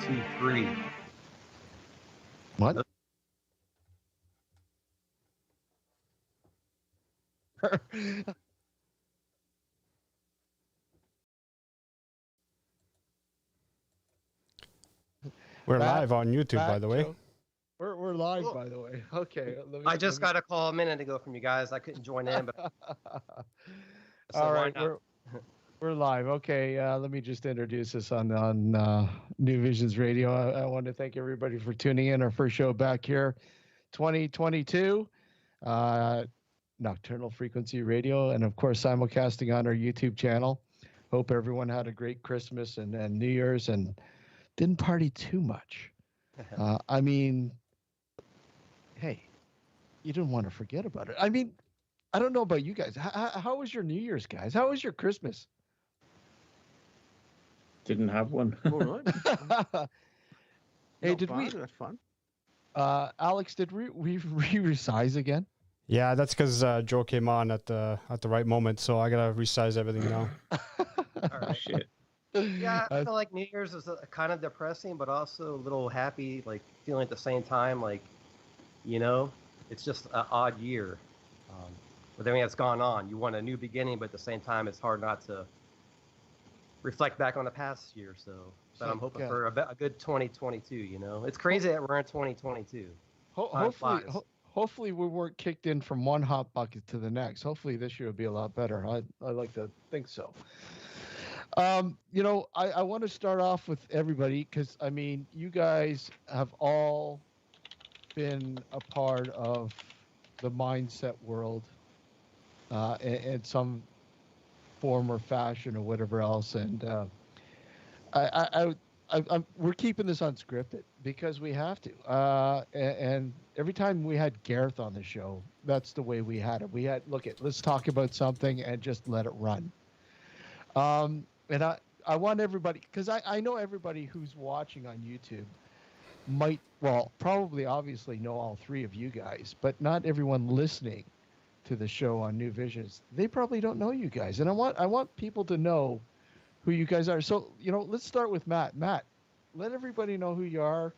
2, 3. What? We're live on YouTube, by the way. Joe. We're live, by the way. Okay. I just got a call a minute ago from you guys. I couldn't join in, but so all right, why not? we're live. Okay, let me just introduce us on New Visions Radio. I want to thank everybody for tuning in. Our first show back here, 2022, Nocturnal Frequency Radio, and of course simulcasting on our YouTube channel. Hope everyone had a great Christmas and New Year's and didn't party too much. I mean, hey, you didn't want to forget about it. I mean, I don't know about you guys. How was your New Year's, guys? How was your Christmas? Didn't have one. All right. Hey, Not did bad, we? That's fun. Alex, did we resize again? Yeah, that's because Joe came on at the right moment, so I gotta resize everything now. All right. Shit. Yeah, I feel like New Year's is kind of depressing, but also a little happy, like feeling at the same time, like, you know, it's just an odd year. With everything that's gone on, you want a new beginning, but at the same time, it's hard not to reflect back on the past year. But I'm hoping for a good 2022. You know, it's crazy that we're in 2022. Hopefully we weren't kicked in from one hot bucket to the next. Hopefully this year will be a lot better. I like to think so. You know, I want to start off with everybody because, I mean, you guys have all been a part of the mindset world in some form or fashion or whatever else. And we're keeping this unscripted because we have to. And every time we had Gareth on the show, that's the way we had it. We had, let's talk about something and just let it run. And I want everybody, because I know everybody who's watching on YouTube might, well, probably obviously know all three of you guys, but not everyone listening to the show on New Visions. They probably don't know you guys. And I want people to know who you guys are. So, you know, let's start with Matt. Matt, let everybody know who you are,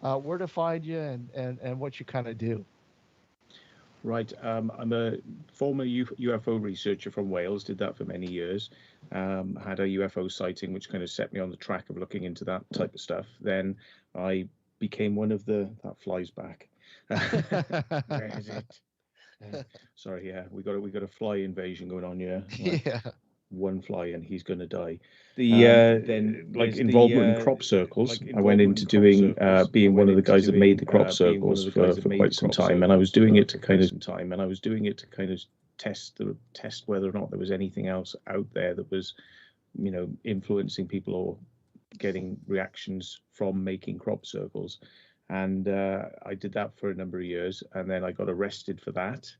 where to find you, and what you kind of do. Right. I'm a former UFO researcher from Wales, did that for many years. Had a UFO sighting, which kind of set me on the track of looking into that type of stuff. Then I became one of that flies back. Where is it? Sorry, yeah, we got a fly invasion going on, yeah. Like, yeah. One fly and he's going to die. Then involvement in crop circles. I went into doing being one of the guys that made the crop circles for quite some time, and I was doing it to kind of test whether or not there was anything else out there that was, you know, influencing people or getting reactions from making crop circles. And I did that for a number of years, and then I got arrested for that.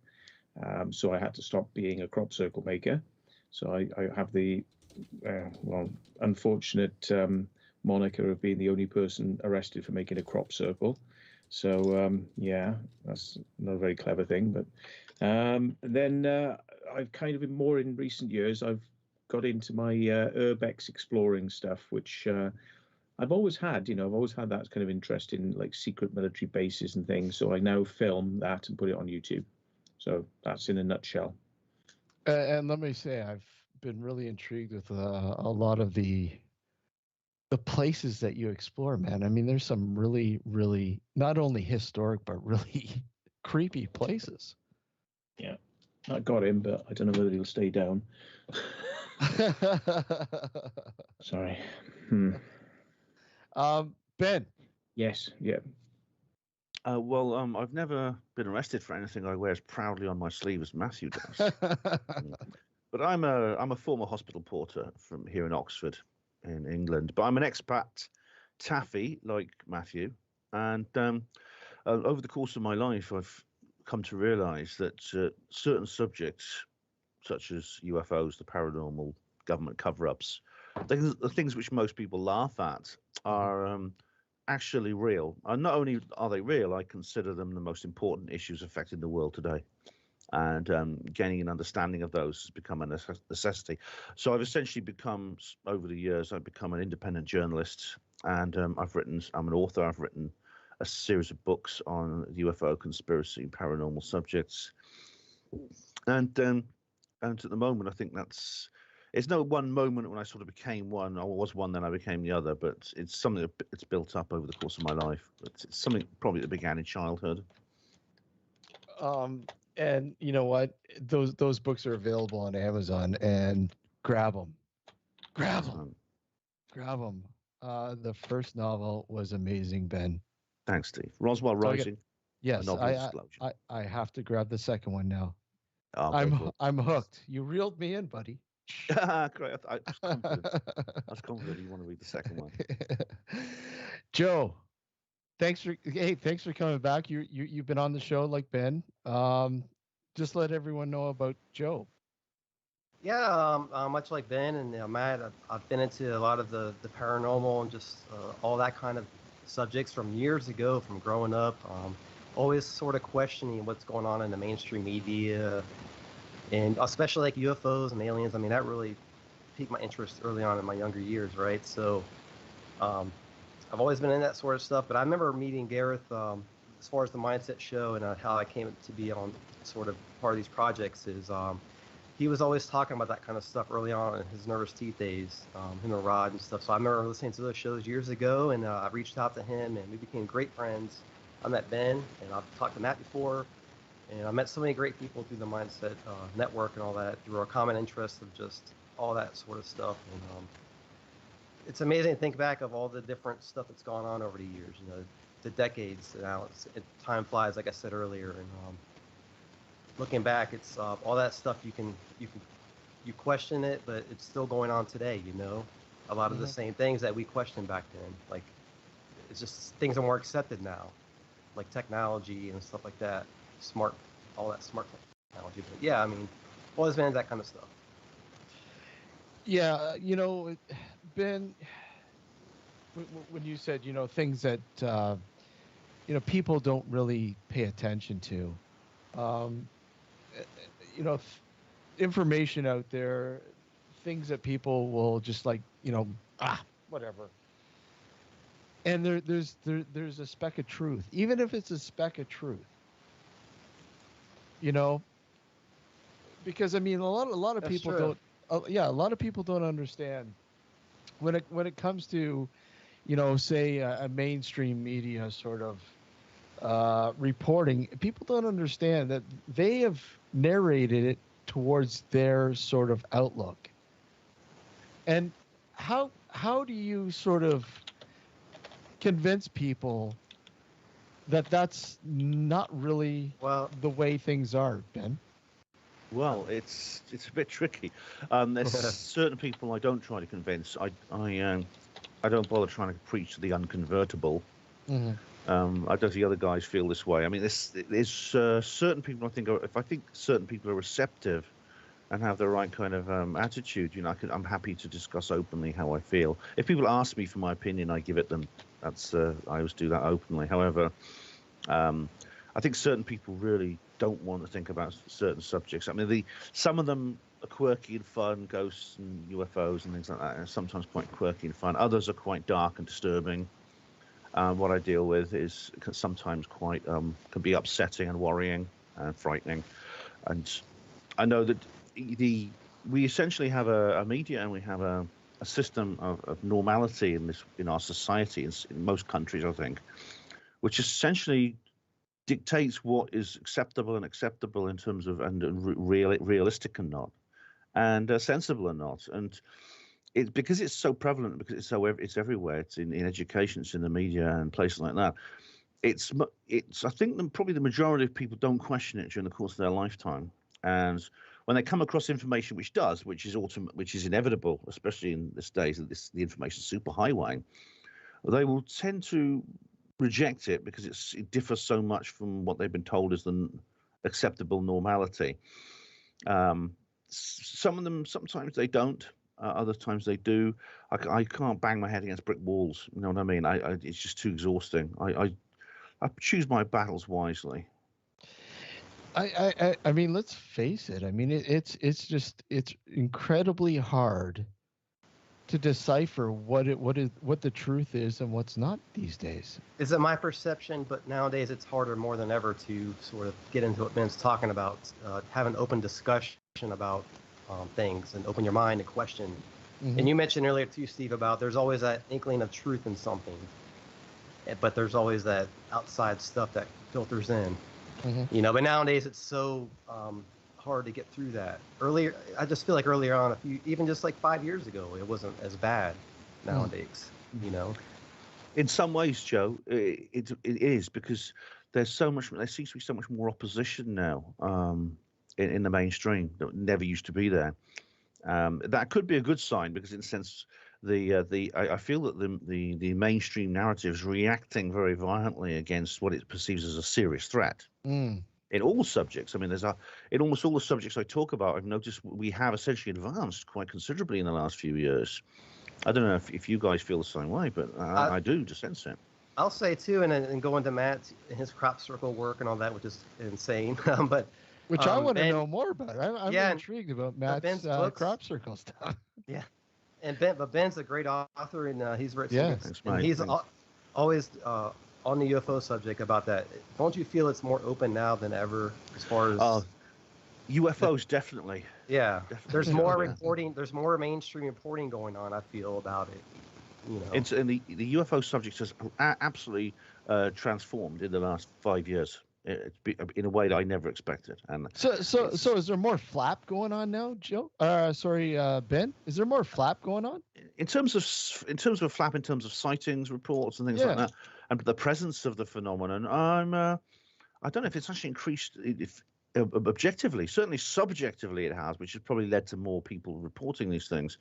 So I had to stop being a crop circle maker. So I have the unfortunate moniker of being the only person arrested for making a crop circle. So yeah, that's not a very clever thing. But then I've kind of been more in recent years. I've got into my urbex exploring stuff, which I've always had. You know, I've always had that kind of interest in like secret military bases and things. So I now film that and put it on YouTube. So that's in a nutshell. And let me say, I've been really intrigued with a lot of the places that you explore, man. I mean, there's some really, really not only historic but really creepy places. Yeah, I got him, but I don't know whether he'll stay down. Sorry. Ben. Yes. Yeah. Well, I've never been arrested for anything I wear as proudly on my sleeve as Matthew does. But I'm a former hospital porter from here in Oxford, in England. But I'm an expat taffy, like Matthew. And over the course of my life, I've come to realise that certain subjects, such as UFOs, the paranormal, government cover-ups, the things which most people laugh at are actually real. And not only are they real, I consider them the most important issues affecting the world today. And gaining an understanding of those has become a necessity. So I've essentially become, over the years, I've become an independent journalist and I'm an author. I've written a series of books on UFO conspiracy and paranormal subjects, and at the moment I think it's no one moment when I sort of became one. I was one, then I became the other, but it's something that's built up over the course of my life. It's something probably that began in childhood. And you know what? Those books are available on Amazon, and grab them. The first novel was amazing, Ben. Thanks, Steve. Roswell Rising. Yes, I have to grab the second one now. Oh, I'm hooked. You reeled me in, buddy. Great. I was confident you want to read the second one. Joe, thanks for coming back. You've been on the show like Ben. Just let everyone know about Joe. Yeah, much like Ben and Matt, I've been into a lot of the paranormal and just all that kind of subjects from years ago, from growing up. Always sort of questioning what's going on in the mainstream media, and especially like UFOs and aliens. I mean, that really piqued my interest early on in my younger years, right? So I've always been in that sort of stuff. But I remember meeting Gareth as far as the Mindset Show and how I came to be on sort of part of these projects is he was always talking about that kind of stuff early on in his Nervous Teeth days, him and Rod and stuff. So I remember listening to those shows years ago, and I reached out to him, and we became great friends. I met Ben, and I've talked to Matt before, and I met so many great people through the Mindset Network and all that, through our common interest of just all that sort of stuff. And it's amazing to think back of all the different stuff that's gone on over the years, you know, the decades. Now time flies, like I said earlier, and looking back, it's all that stuff you question it, but it's still going on today. You know, a lot of the same things that we questioned back then. Like, it's just things are more accepted now, like technology and stuff like that. All that smart technology. But yeah, I mean, always been that kind of stuff. Yeah, you know, Ben, when you said, you know, things that you know, people don't really pay attention to. You know, information out there, things that people will just like, you know, whatever. And there's a speck of truth, even if it's a speck of truth. You know, because I mean, a lot of That's people true. don't. A lot of people don't understand when it comes to, you know, say a mainstream media sort of reporting. People don't understand that they have narrated it towards their sort of outlook. And how do you sort of convince people that that's not really the way things are, Ben? Well, it's a bit tricky. There's certain people I don't try to convince. I don't bother trying to preach to the unconvertible. I don't think other guys feel this way. I mean, there's certain people if I think certain people are receptive and have the right kind of attitude, you know, I'm happy to discuss openly how I feel. If people ask me for my opinion, I give it them. That's I always do that openly. However, I think certain people really don't want to think about certain subjects. I mean, some of them are quirky and fun, ghosts and UFOs and things like that, and sometimes quite quirky and fun. Others are quite dark and disturbing. What I deal with is sometimes quite can be upsetting and worrying and frightening. And I know that we essentially have a media and we have a system of normality in our society in most countries, I think, which essentially dictates what is acceptable and acceptable in terms of realistic and not, and sensible and not. And because it's so prevalent, because it's everywhere. It's in education, it's in the media and places like that. It's I think probably the majority of people don't question it during the course of their lifetime, and when they come across information which is inevitable, especially in this days of the information superhighway, they will tend to reject it because it differs so much from what they've been told is the acceptable normality. Some of them, sometimes they don't. Other times they do. I can't bang my head against brick walls. You know what I mean? It's just too exhausting. I choose my battles wisely. I mean, let's face it. I mean, it's incredibly hard to decipher what the truth is and what's not these days. Is it my perception? But nowadays it's harder more than ever to sort of get into what Ben's talking about, have an open discussion about things and open your mind and question. Mm-hmm. And you mentioned earlier too, Steve, about there's always that inkling of truth in something, but there's always that outside stuff that filters in. Mm-hmm. But nowadays it's so hard to get through that. Earlier, I just feel like earlier on, even just like 5 years ago, it wasn't as bad. Nowadays, In some ways, Joe, it is, because there's so much. There seems to be so much more opposition now in the mainstream that never used to be there. That could be a good sign, because in a sense, I feel that the mainstream narrative is reacting very violently against what it perceives as a serious threat. In all subjects. I mean, in almost all the subjects I talk about, I've noticed we have essentially advanced quite considerably in the last few years. I don't know if you guys feel the same way, but I do just sense it. I'll say too, and going to Matt and his crop circle work and all that, which is insane. But which I want to know more about. I'm intrigued about Matt's Ben's crop circle stuff. Yeah, but Ben's a great author, and he's written. Yeah, and he's always on the UFO subject about that. Don't you feel it's more open now than ever as far as UFOs? Definitely. Yeah, definitely. There's more reporting. There's more mainstream reporting going on, I feel, about it. It's and the UFO subject has absolutely transformed in the last 5 years. In a way that I never expected. And so is there more flap going on now, Joe? Ben, is there more flap going on? In terms of flap, in terms of sightings, reports, and things like that, and the presence of the phenomenon, I don't know if it's actually increased. Objectively, certainly subjectively it has, which has probably led to more people reporting these things.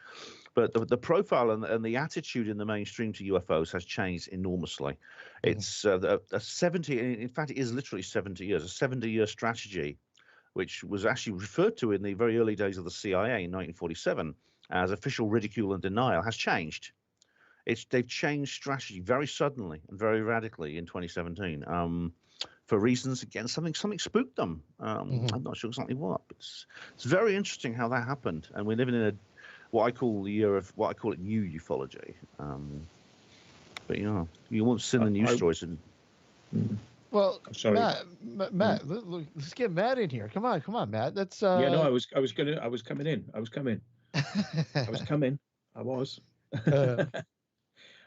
But the profile and the attitude in the mainstream to UFOs has changed enormously. It's a 70, in fact, it is literally 70 years, a 70-year strategy, which was actually referred to in the very early days of the CIA in 1947 as official ridicule and denial, has changed. They've changed strategy very suddenly and very radically in 2017. For reasons, again, something spooked them. I'm not sure exactly what, but it's very interesting how that happened. And we're living in what I call new ufology. But you won't see the news stories. Well, sorry, Matt, let's get Matt in here. Come on, Matt. That's yeah. No, I was coming in. I was coming.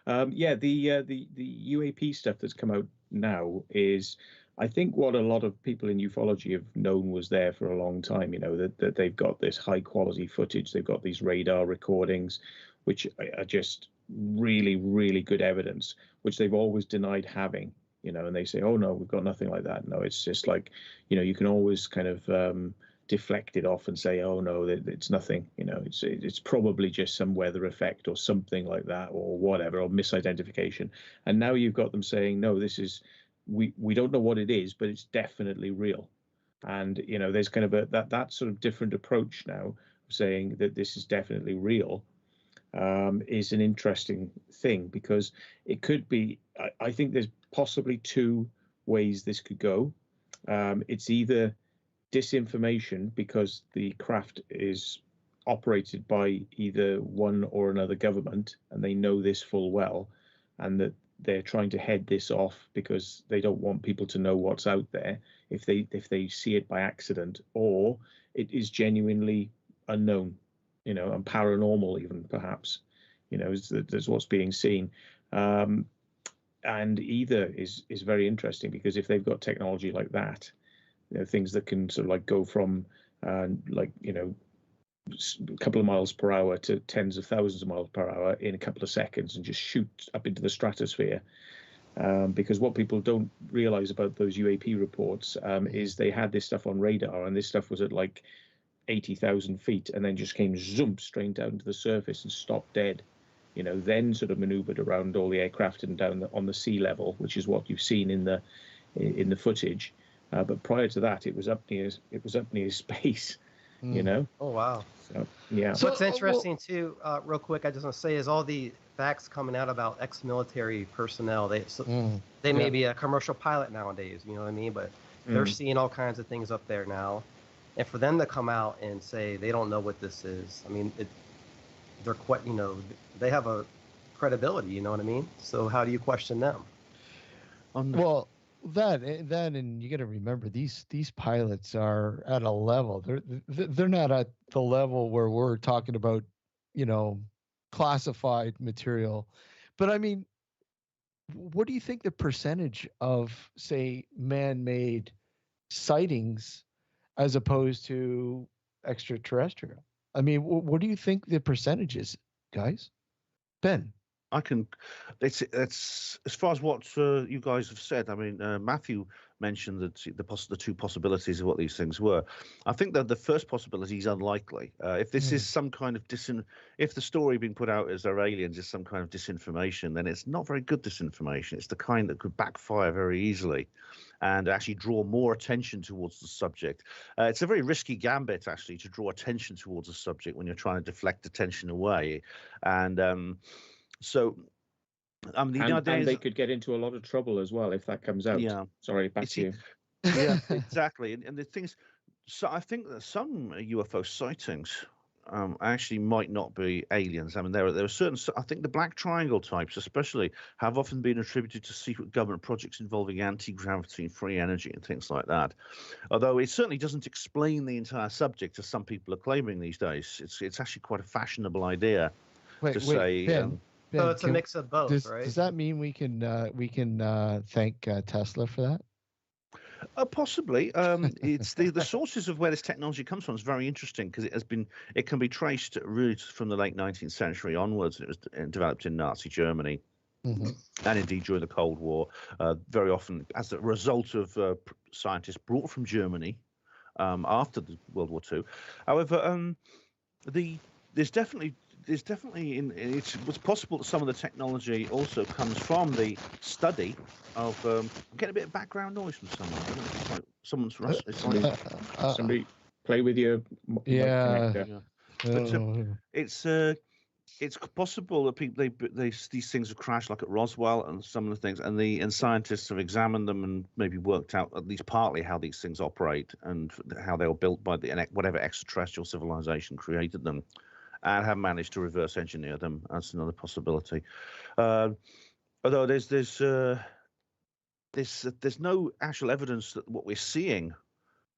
Yeah, the UAP stuff that's come out now is, I think, what a lot of people in ufology have known was there for a long time. That they've got this high quality footage. They've got these radar recordings, which are just really, really good evidence, which they've always denied having. And they say, oh no, we've got nothing like that. No, it's just like, you can always kind of deflect it off and say, oh no, it's nothing. It's probably just some weather effect or something like that, or whatever, or misidentification. And now you've got them saying, no, this is, we don't know what it is, but it's definitely real. And there's kind of that sort of different approach now, saying that this is definitely real, is an interesting thing, because it could be, I think there's possibly two ways this could go. It's either disinformation, because the craft is operated by either one or another government, and they know this full well, and that they're trying to head this off because they don't want people to know what's out there if they see it by accident, or it is genuinely unknown, and paranormal even, perhaps, there's what's being seen. And either is very interesting, because if they've got technology like that, things that can sort of like go from a couple of miles per hour to tens of thousands of miles per hour in a couple of seconds, and just shoot up into the stratosphere. Because what people don't realize about those UAP reports is they had this stuff on radar, and this stuff was at like 80,000 feet, and then just came zoom straight down to the surface and stopped dead. Then sort of maneuvered around all the aircraft and down on the sea level, which is what you've seen in the footage. But prior to that, it was up near space. Oh wow. So, yeah. So what's interesting too, real quick, I just want to say, is all the facts coming out about ex-military personnel. They may be a commercial pilot nowadays, you know what I mean? But they're seeing all kinds of things up there now, and for them to come out and say they don't know what this is, I mean, they're quite, they have a credibility. You know what I mean? So how do you question them? Well, that and you got to remember these pilots are at a level. They're not at the level where we're talking about, classified material. But I mean, what do you think the percentage of, say, man-made sightings as opposed to extraterrestrial? I mean, what do you think the percentage is, guys? Ben? It's as far as what you guys have said. I mean, Matthew mentioned that the two possibilities of what these things were. I think that the first possibility is unlikely. If this is some kind of if the story being put out as they're aliens is some kind of disinformation, then it's not very good disinformation. It's the kind that could backfire very easily and actually draw more attention towards the subject. It's a very risky gambit, actually, to draw attention towards a subject when you're trying to deflect attention away. And so, I mean, and they could get into a lot of trouble as well if that comes out. Yeah. Sorry, back to you. Yeah, exactly. And the things, so I think that some UFO sightings actually might not be aliens. I mean, there are certain, I think the black triangle types especially have often been attributed to secret government projects involving anti-gravity and free energy and things like that. Although it certainly doesn't explain the entire subject, as some people are claiming these days. It's actually quite a fashionable idea to say. Ben, so it's a mix of both, right? Does that mean we can thank Tesla for that? Possibly. It's the sources of where this technology comes from is very interesting because it can be traced really from the late 19th century onwards. It was developed in Nazi Germany. Mm-hmm. And indeed during the Cold War, very often as a result of scientists brought from Germany after the World War II. However, there's definitely it's possible that some of the technology also comes from the study of I'm getting a bit of background noise from someone. Like someone's somebody play with your connector. But it's possible that people these things have crashed like at Roswell and some of the things, and scientists have examined them and maybe worked out at least partly how these things operate and how they were built by whatever extraterrestrial civilization created them, and have managed to reverse engineer them. That's another possibility. Although there's no actual evidence that what we're seeing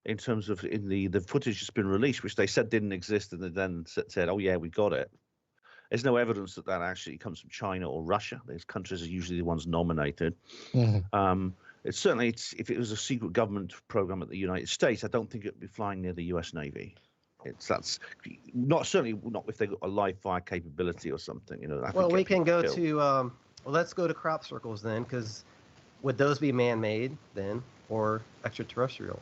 in terms of in the footage that's been released, which they said didn't exist, and they then said, "Oh yeah, we got it." There's no evidence that actually comes from China or Russia. These countries are usually the ones nominated. Mm-hmm. If it was a secret government program at the United States, I don't think it would be flying near the U.S. Navy. That's not certainly not if they got a live fire capability or something. Well, we can go to let's go to crop circles then, because would those be man-made then or extraterrestrial?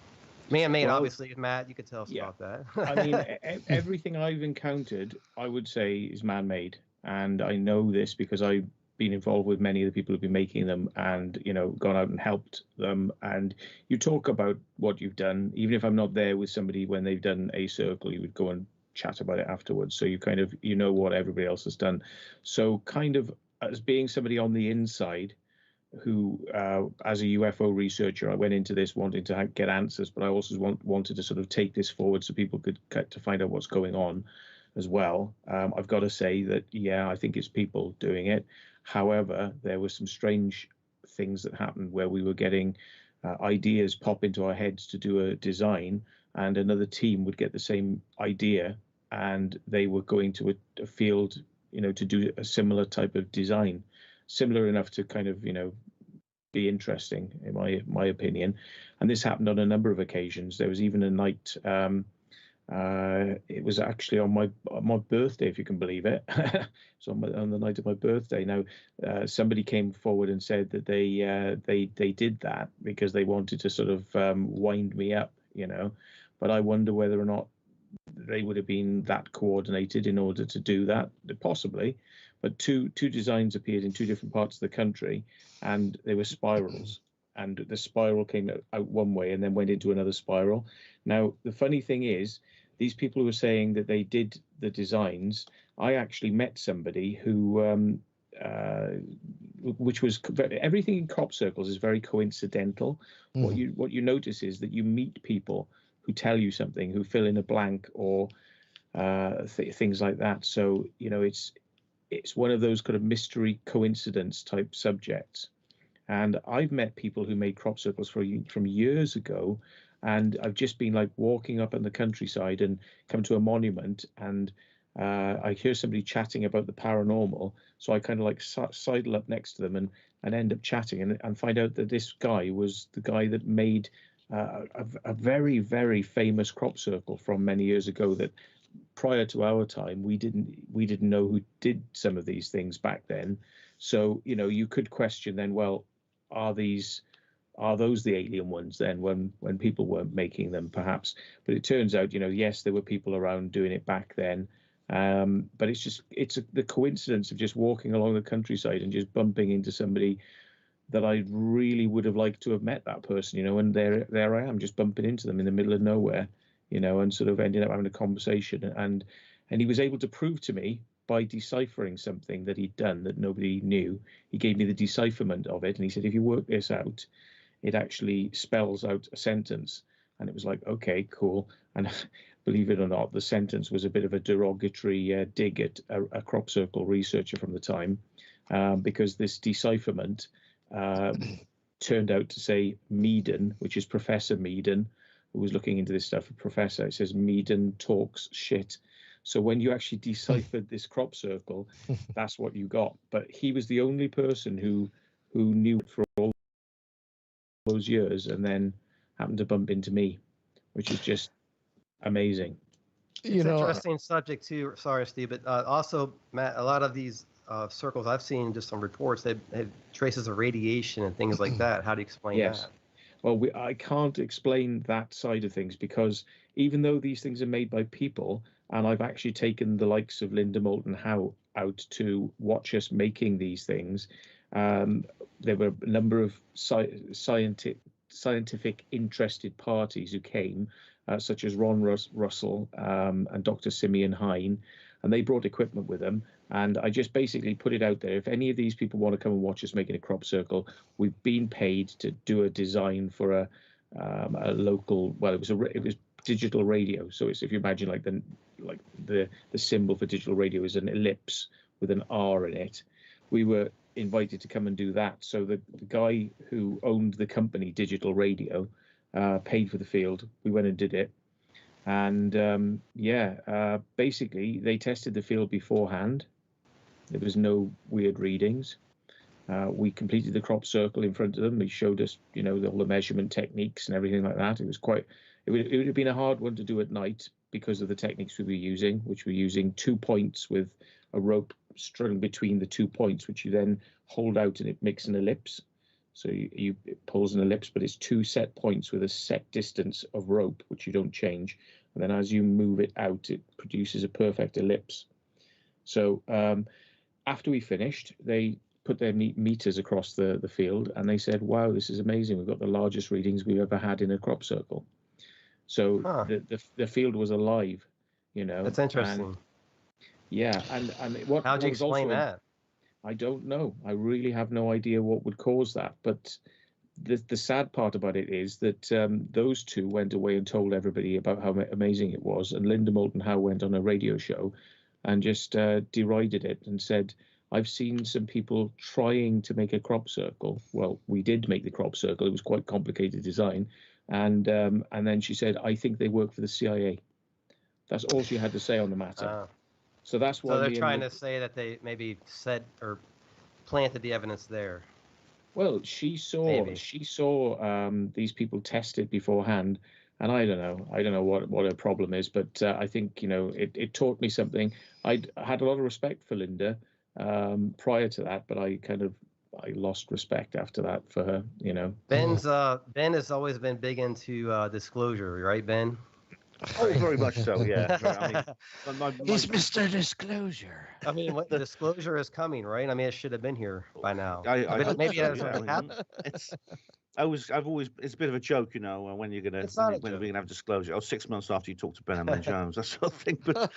Man-made, obviously, Matt, you could tell us about that. I mean, everything I've encountered, I would say, is man-made, and I know this because I've been involved with many of the people who've been making them, and gone out and helped them. And you talk about what you've done, even if I'm not there with somebody when they've done a circle, you would go and chat about it afterwards. So you kind of what everybody else has done. So kind of as being somebody on the inside, who, as a UFO researcher, I went into this wanting to get answers, but I also wanted to sort of take this forward so people could to find out what's going on as well. I've got to say that, I think it's people doing it. However, there were some strange things that happened where we were getting ideas pop into our heads to do a design, and another team would get the same idea, and they were going to a field, to do a similar type of design. Similar enough to kind of, be interesting, in my opinion. And this happened on a number of occasions. There was even a night, it was actually on my birthday, if you can believe it. So on the night of my birthday. Now, somebody came forward and said that they did that because they wanted to sort of wind me up, But I wonder whether or not they would have been that coordinated in order to do that, possibly. But two designs appeared in two different parts of the country, and they were spirals. And the spiral came out one way and then went into another spiral. Now, the funny thing is, these people who were saying that they did the designs, I actually met somebody who, which was everything in crop circles is very coincidental. What you notice is that you meet people who tell you something, who fill in a blank, or things like that. So it's one of those kind of mystery coincidence type subjects. And I've met people who made crop circles from years ago, and I've just been like walking up in the countryside and come to a monument, and I hear somebody chatting about the paranormal. So I kind of like sidle up next to them and end up chatting and find out that this guy was the guy that made a very, very famous crop circle from many years ago that prior to our time we didn't know who did some of these things back then. So you could question then, well, are those the alien ones then when people weren't making them, perhaps? But it turns out, yes, there were people around doing it back then. But it's the coincidence of just walking along the countryside and just bumping into somebody that I really would have liked to have met that person, and there I am just bumping into them in the middle of nowhere, and sort of ended up having a conversation. And he was able to prove to me by deciphering something that he'd done that nobody knew. He gave me the decipherment of it, and he said, if you work this out, it actually spells out a sentence. And it was like, okay, cool. And believe it or not, the sentence was a bit of a derogatory dig at a crop circle researcher from the time, because this decipherment turned out to say Meaden, which is Professor Meaden, who was looking into this stuff. Professor, it says Meaden talks shit. So when you actually deciphered this crop circle, that's what you got. But he was the only person who knew it for all those years, and then happened to bump into me, which is just amazing. It's an interesting subject too. Sorry, Steve, but also, Matt, a lot of these circles I've seen just on reports, they have traces of radiation and things like that. How do you explain that? Well, I can't explain that side of things, because even though these things are made by people, and I've actually taken the likes of Linda Moulton Howe out to watch us making these things, there were a number of scientific interested parties who came, such as Ron Russell and Dr. Simeon Hine, and they brought equipment with them. And I just basically put it out there. If any of these people want to come and watch us making a crop circle, we've been paid to do a design for a local. Well, it was digital radio. So it's, if you imagine like the symbol for digital radio is an ellipse with an R in it. We were invited to come and do that. So the guy who owned the company Digital Radio paid for the field. We went and did it. And basically they tested the field beforehand. There was no weird readings. We completed the crop circle in front of them. They showed us, all the measurement techniques and everything like that. It was it would have been a hard one to do at night because of the techniques we were using, which were using 2 points with a rope strung between the 2 points, which you then hold out and it makes an ellipse. So it pulls an ellipse, but it's 2 set points with a set distance of rope, which you don't change. And then as you move it out, it produces a perfect ellipse. So after we finished, they put their meters across the field, and they said, wow, this is amazing. We've got the largest readings we've ever had in a crop circle. So the field was alive, That's interesting. And what? How'd you explain that? I don't know. I really have no idea what would cause that. But the sad part about it is that those two went away and told everybody about how amazing it was. And Linda Moulton Howe went on a radio show and just derided it and said, I've seen some people trying to make a crop circle. Well, we did make the crop circle. It was quite complicated design. And then she said, I think they work for the CIA. That's all she had to say on the matter. So that's why. So they're trying to say that they maybe said or planted the evidence there. Well, she saw these people test it beforehand, and I don't know what her problem is, but I think it taught me something. I had a lot of respect for Linda prior to that, but I lost respect after that for her. Ben has always been big into disclosure, right, Ben? Oh, very much so, yeah. He's Mr. Disclosure. I mean, what disclosure is coming, right? I mean, it should have been here by now. Maybe it hasn't happened. It's a bit of a joke, when you're gonna have disclosure. Oh, 6 months after you talk to Ben Emlyn-Jones, that sort of thing. But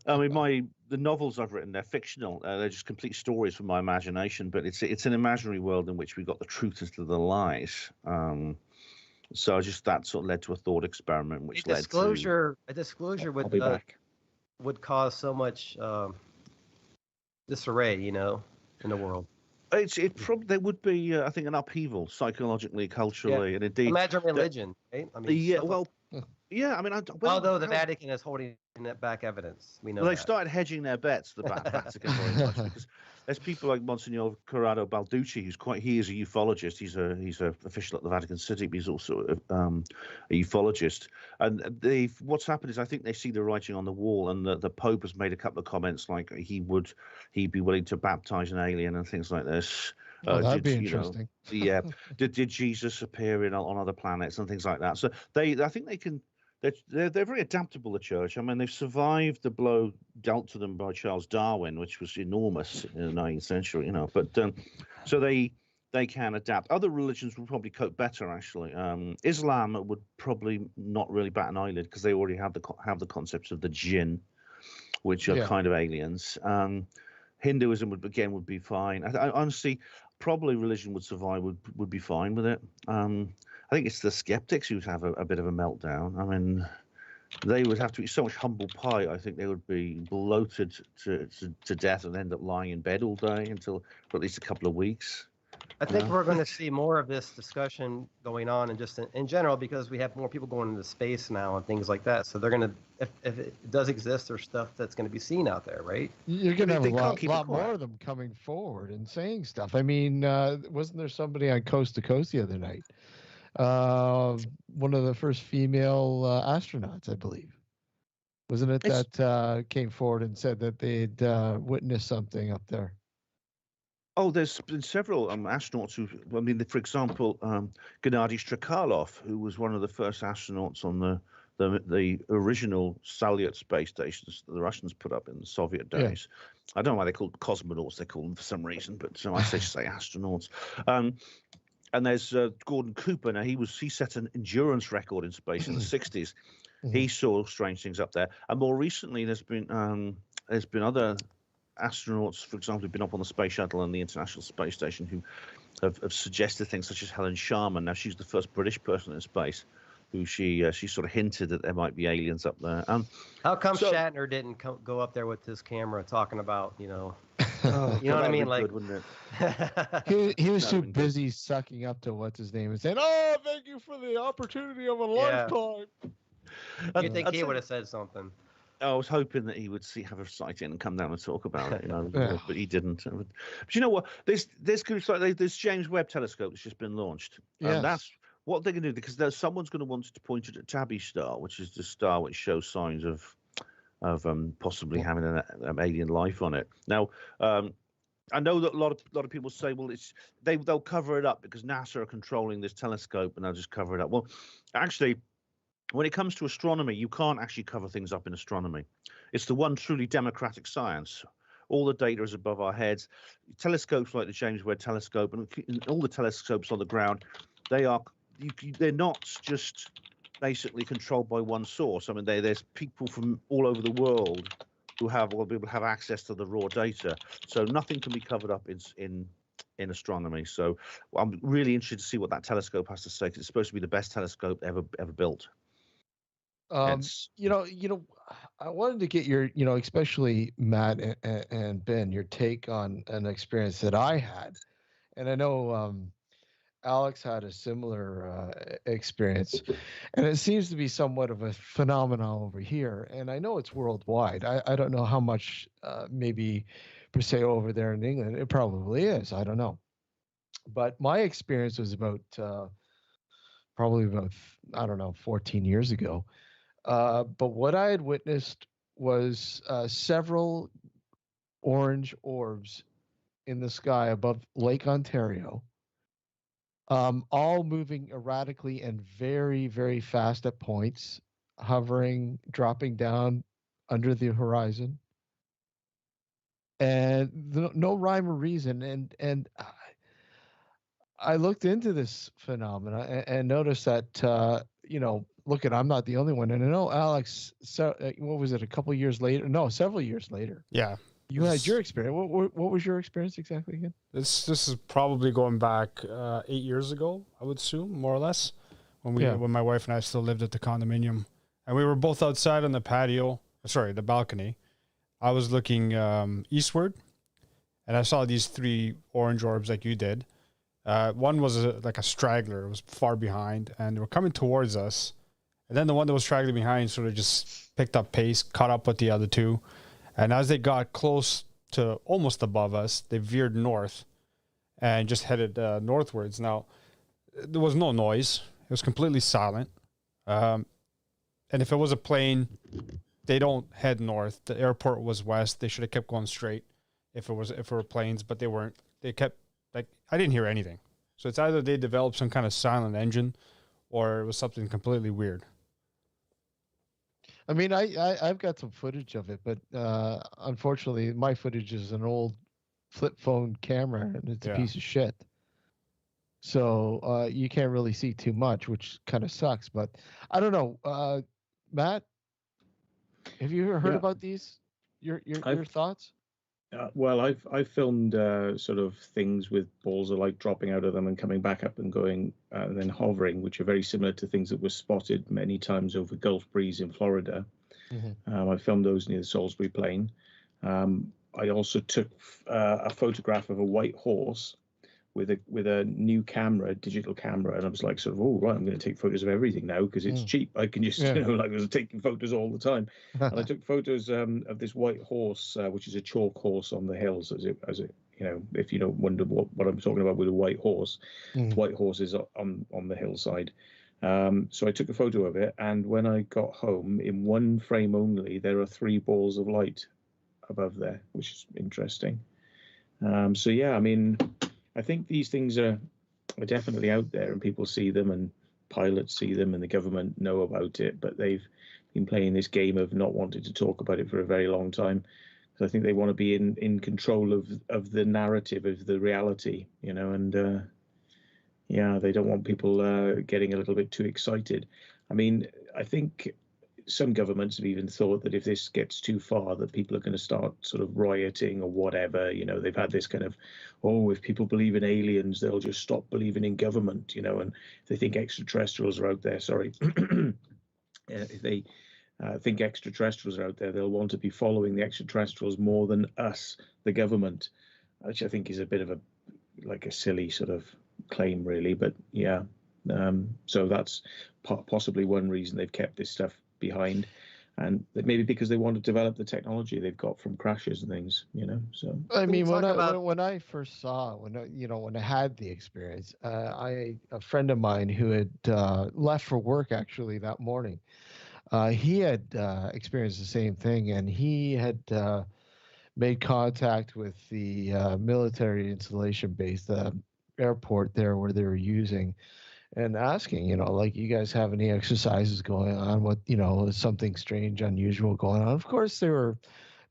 I mean, the novels I've written, they're fictional. They're just complete stories from my imagination. But it's an imaginary world in which we've got the truth instead of the lies. So that sort of led to a thought experiment, which led to a disclosure with I'll be back. would cause so much disarray, in the world? It probably there would be, I think, an upheaval psychologically, culturally, and indeed. Imagine religion, right? I mean, yeah, well, yeah, I mean, although the Vatican is holding back evidence, we know. Well, they've started hedging their bets, the Vatican, very much, because there's people like Monsignor Corrado Balducci, he is a ufologist. He's a official at the Vatican City, but he's also a ufologist. And what's happened is, I think they see the writing on the wall, and the Pope has made a couple of comments like he'd be willing to baptize an alien and things like this. That'd be interesting. Did Jesus appear on other planets and things like that? So I think they can. They're very adaptable, the church. I mean, they've survived the blow dealt to them by Charles Darwin, which was enormous in the 19th century, But so they can adapt. Other religions will probably cope better, actually. Islam would probably not really bat an eyelid because they already have the concepts of the jinn, which are kind of aliens. Hinduism would be fine. I honestly, probably religion would survive. Would be fine with it. I think it's the skeptics who'd have a bit of a meltdown. I mean, they would have to eat so much humble pie. I think they would be bloated to death and end up lying in bed all day for at least a couple of weeks. I think we're going to see more of this discussion going on, and just in general, because we have more people going into space now and things like that. So they're going to, if it does exist, there's stuff that's going to be seen out there, right? You're going to have a lot more of them coming forward and saying stuff. I mean, wasn't there somebody on Coast to Coast the other night? One of the first female astronauts, I believe. Wasn't it that came forward and said that they'd witnessed something up there? Oh, there's been several astronauts who, for example, Gennady Strakalov, who was one of the first astronauts on the original Salyut space stations that the Russians put up in the Soviet days. Yeah. I don't know why they call them cosmonauts, they call them for some reason, but I say astronauts. And there's Gordon Cooper. Now he set an endurance record in space in the 60s. He saw strange things up there. And more recently, there's been other astronauts, for example, who've been up on the space shuttle and the International Space Station, who have suggested things such as Helen Sharman. Now she's the first British person in space who she sort of hinted that there might be aliens up there. How come Shatner didn't go up there with his camera talking about, you know what I mean? Like, good, wouldn't it? he was too busy sucking up to what's his name and saying, "Oh, thank you for the opportunity of a lifetime." You think he would have said something? I was hoping that he would have a sighting and come down and talk about it, but he didn't. But you know what? This James Webb telescope that's just been launched. Yes. And that's what they're going to do, because someone's going to want to point it at Tabby star, which is the star which shows signs of possibly having an alien life on it. Now, I know that a lot of people say, well, they'll cover it up because NASA are controlling this telescope and they'll just cover it up. Well, actually, when it comes to astronomy, you can't actually cover things up in astronomy. It's the one truly democratic science. All the data is above our heads. Telescopes like the James Webb Telescope and all the telescopes on the ground, they're not just basically controlled by one source. I mean, there's people from all over the world who will be able to have access to the raw data. So nothing can be covered up in astronomy. So I'm really interested to see what that telescope has to say, because it's supposed to be the best telescope ever built. I wanted to get your, especially Matt and Ben, your take on an experience that I had. And I know Alex had a similar experience, and it seems to be somewhat of a phenomenon over here. And I know it's worldwide. I don't know how much maybe per se over there in England. It probably is. I don't know. But my experience was probably about 14 years ago. But what I had witnessed was several orange orbs in the sky above Lake Ontario, all moving erratically and very, very fast at points, hovering, dropping down under the horizon, and no rhyme or reason. And I looked into this phenomena and noticed that, look, I'm not the only one. And I know, Alex, what was it, several years later? Yeah. You had your experience. What was your experience exactly again? This is probably going back 8 years ago, I would assume, more or less, when my wife and I still lived at the condominium. And we were both outside on the patio, sorry, the balcony, I was looking eastward, and I saw these 3 orange orbs like you did. One was like a straggler. It was far behind, and they were coming towards us. And then the one that was straggling behind sort of just picked up pace, caught up with the other 2. And as they got close to almost above us, they veered north and just headed northwards. Now, there was no noise. It was completely silent. And if it was a plane, they don't head north. The airport was west. They should have kept going straight if it were planes, but they weren't. They kept, like, I didn't hear anything. So it's either they developed some kind of silent engine or it was something completely weird. I mean, I've got some footage of it, but unfortunately, my footage is an old flip phone camera, and it's a piece of shit. So you can't really see too much, which kind of sucks. But I don't know, Matt. Have you ever heard about these? Your thoughts? Well, I've filmed sort of things with balls of light dropping out of them and coming back up and going and then hovering, which are very similar to things that were spotted many times over Gulf Breeze in Florida. Mm-hmm. I filmed those near the Salisbury Plain. I also took a photograph of a white horse with a new camera, digital camera, and I was like, sort of, oh right, I'm going to take photos of everything now because it's cheap. I can just, like I was taking photos all the time. And I took photos of this white horse, which is a chalk horse on the hills, as it, if you don't wonder what I'm talking about with a white horse, white horses on the hillside. So I took a photo of it, and when I got home, in one frame only, there are 3 balls of light above there, which is interesting. So yeah, I mean, I think these things are definitely out there, and people see them, and pilots see them, and the government know about it, but they've been playing this game of not wanting to talk about it for a very long time. So I think they want to be in control of the narrative, of the reality, and they don't want people getting a little bit too excited. I mean, I think some governments have even thought that if this gets too far, that people are going to start sort of rioting or whatever. They've had this kind of, if people believe in aliens, they'll just stop believing in government, and if they think extraterrestrials are out there, if they think extraterrestrials are out there, they'll want to be following the extraterrestrials more than us, the government, which I think is a bit of a silly sort of claim, really. But yeah, so that's possibly one reason they've kept this stuff behind, and maybe because they want to develop the technology they've got from crashes and things, So I mean, when I first saw, when I had the experience, a friend of mine who had left for work actually that morning, he had experienced the same thing, and he had made contact with the military installation base, the airport there where they were using, and asking, you guys have any exercises going on? What, is something strange, unusual going on? Of course, they were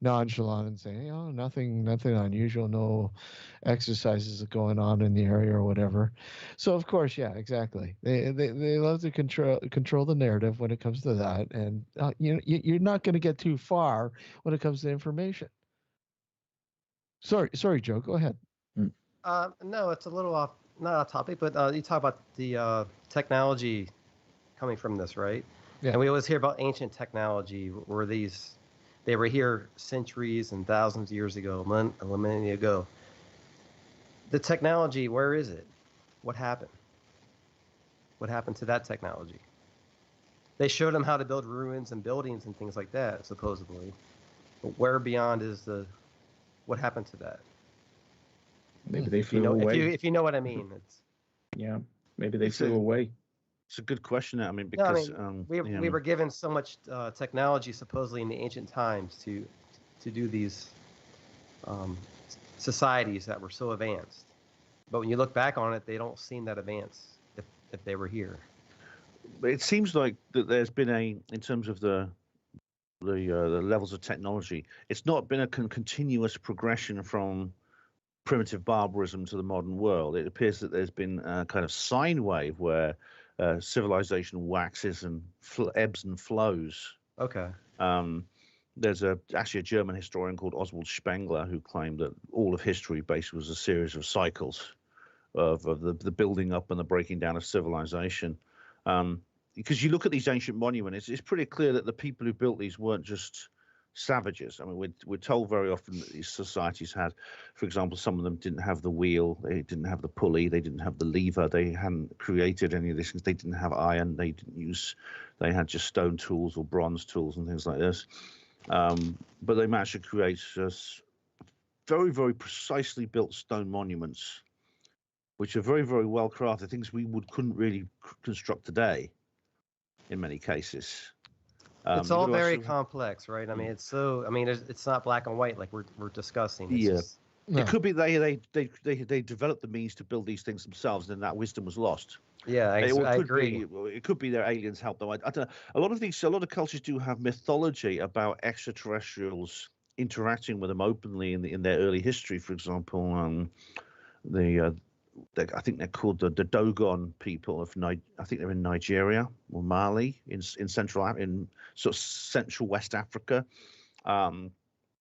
nonchalant and saying, nothing unusual, no exercises going on in the area or whatever. So of course, yeah, exactly. They love to control the narrative when it comes to that, and you're not going to get too far when it comes to information. Sorry, Joe, go ahead. No, it's a little off. Not off topic, but you talk about the technology coming from this, right? Yeah. And we always hear about ancient technology, where they were here centuries and thousands of years ago, a millennia ago. The technology, where is it? What happened? What happened to that technology? They showed them how to build ruins and buildings and things like that, supposedly. But where beyond is what happened to that? Maybe they flew away. If you know what I mean, maybe they flew away. It's a good question. I mean, because we were given so much technology supposedly in the ancient times to do these societies that were so advanced, but when you look back on it, they don't seem that advanced if they were here. But it seems like that there's been in terms of the levels of technology, it's not been a continuous progression from primitive barbarism to the modern world. It appears that there's been a kind of sine wave where civilization waxes and ebbs and flows. Okay. There's actually a German historian called Oswald Spengler who claimed that all of history basically was a series of cycles of the building up and the breaking down of civilization. Because you look at these ancient monuments, it's pretty clear that the people who built these weren't just savages. I mean, we're told very often that these societies had, for example, some of them didn't have the wheel, they didn't have the pulley, they didn't have the lever, they hadn't created any of these things, they didn't have iron, they had just stone tools or bronze tools and things like this. But they managed to create very, very precisely built stone monuments, which are very, very well crafted, things we couldn't really construct today in many cases. It's all very complex, right? I mean, it's not black and white like we're discussing. It could be they developed the means to build these things themselves, and that wisdom was lost. Yeah, I agree. It could be their aliens helped them. I don't know. A lot of cultures do have mythology about extraterrestrials interacting with them openly in their early history. For example, I think they're called the Dogon people of I think they're in Nigeria or Mali in sort of central West Africa.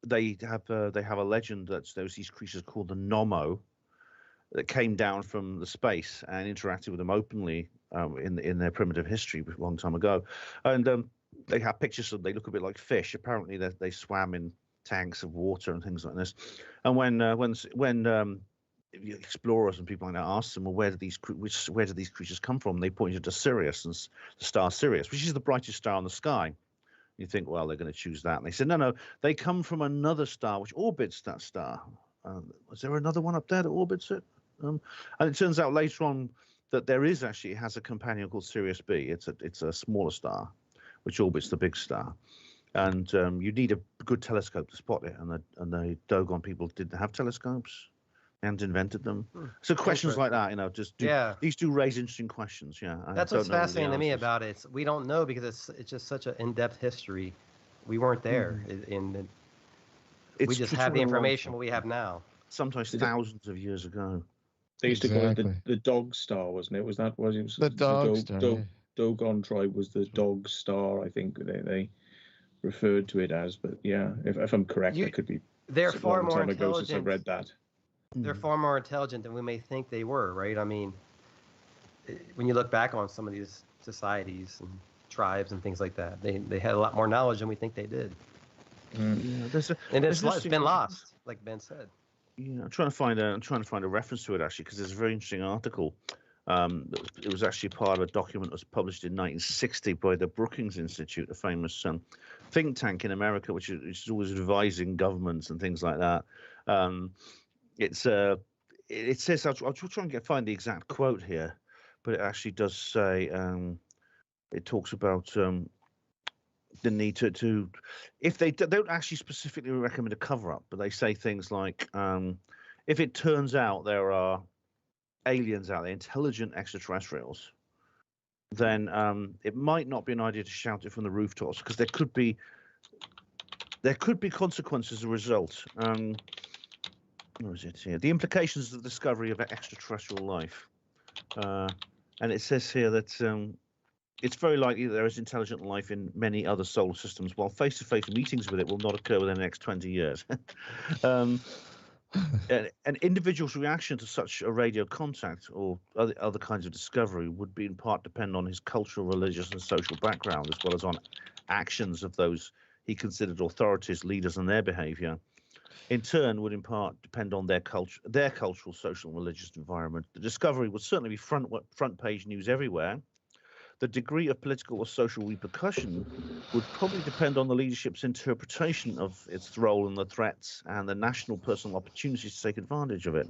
They have a legend that there's these creatures called the Nomo that came down from the space and interacted with them openly in their primitive history a long time ago, and they have pictures of them. They look a bit like fish. Apparently they swam in tanks of water and things like this. And when explorers and people like that asked them, well, where do these creatures come from? They pointed to Sirius and the star Sirius, which is the brightest star in the sky. You think, well, they're going to choose that. And they said, no, they come from another star which orbits that star. Is there another one up there that orbits it? And it turns out later on that there is actually, it has a companion called Sirius B. It's a smaller star which orbits the big star. And you need a good telescope to spot it. And the Dogon people didn't have telescopes and invented them. So questions like that, these do raise interesting questions. Yeah, that's what's fascinating to me about it. We don't know because it's just such an in-depth history. We weren't there, we just have the information we have now. Sometimes thousands of years ago. They used to call it the Dog Star, wasn't it? The Dog Star? Dogon tribe was the Dog Star. I think they referred to it as. But yeah, if I'm correct, it could be. They're far more intelligent. Since I read that. They're far more intelligent than we may think they were, right? I mean, when you look back on some of these societies and tribes and things like that, they had a lot more knowledge than we think they did. And it's been lost, like Ben said. Yeah, I'm trying to find a reference to it actually, because there's a very interesting article. It was actually part of a document that was published in 1960 by the Brookings Institute, a famous think tank in America, which is always advising governments and things like that. It says, I'll try and find the exact quote here, but it actually does say, it talks about the need to if they don't actually specifically recommend a cover-up, but they say things like, if it turns out there are aliens out there, intelligent extraterrestrials, then it might not be an idea to shout it from the rooftops, because there could be consequences as a result. Where is it here? The implications of the discovery of extraterrestrial life. And it says here that it's very likely that there is intelligent life in many other solar systems, while face-to-face meetings with it will not occur within the next 20 years. An individual's reaction to such a radio contact or other kinds of discovery would be in part depend on his cultural, religious, and social background, as well as on actions of those he considered authorities, leaders, and their behavior. In turn, would in part depend on their cultural, social, and religious environment. The discovery would certainly be front page news everywhere. The degree of political or social repercussion would probably depend on the leadership's interpretation of its role in the threats and the national personal opportunities to take advantage of it.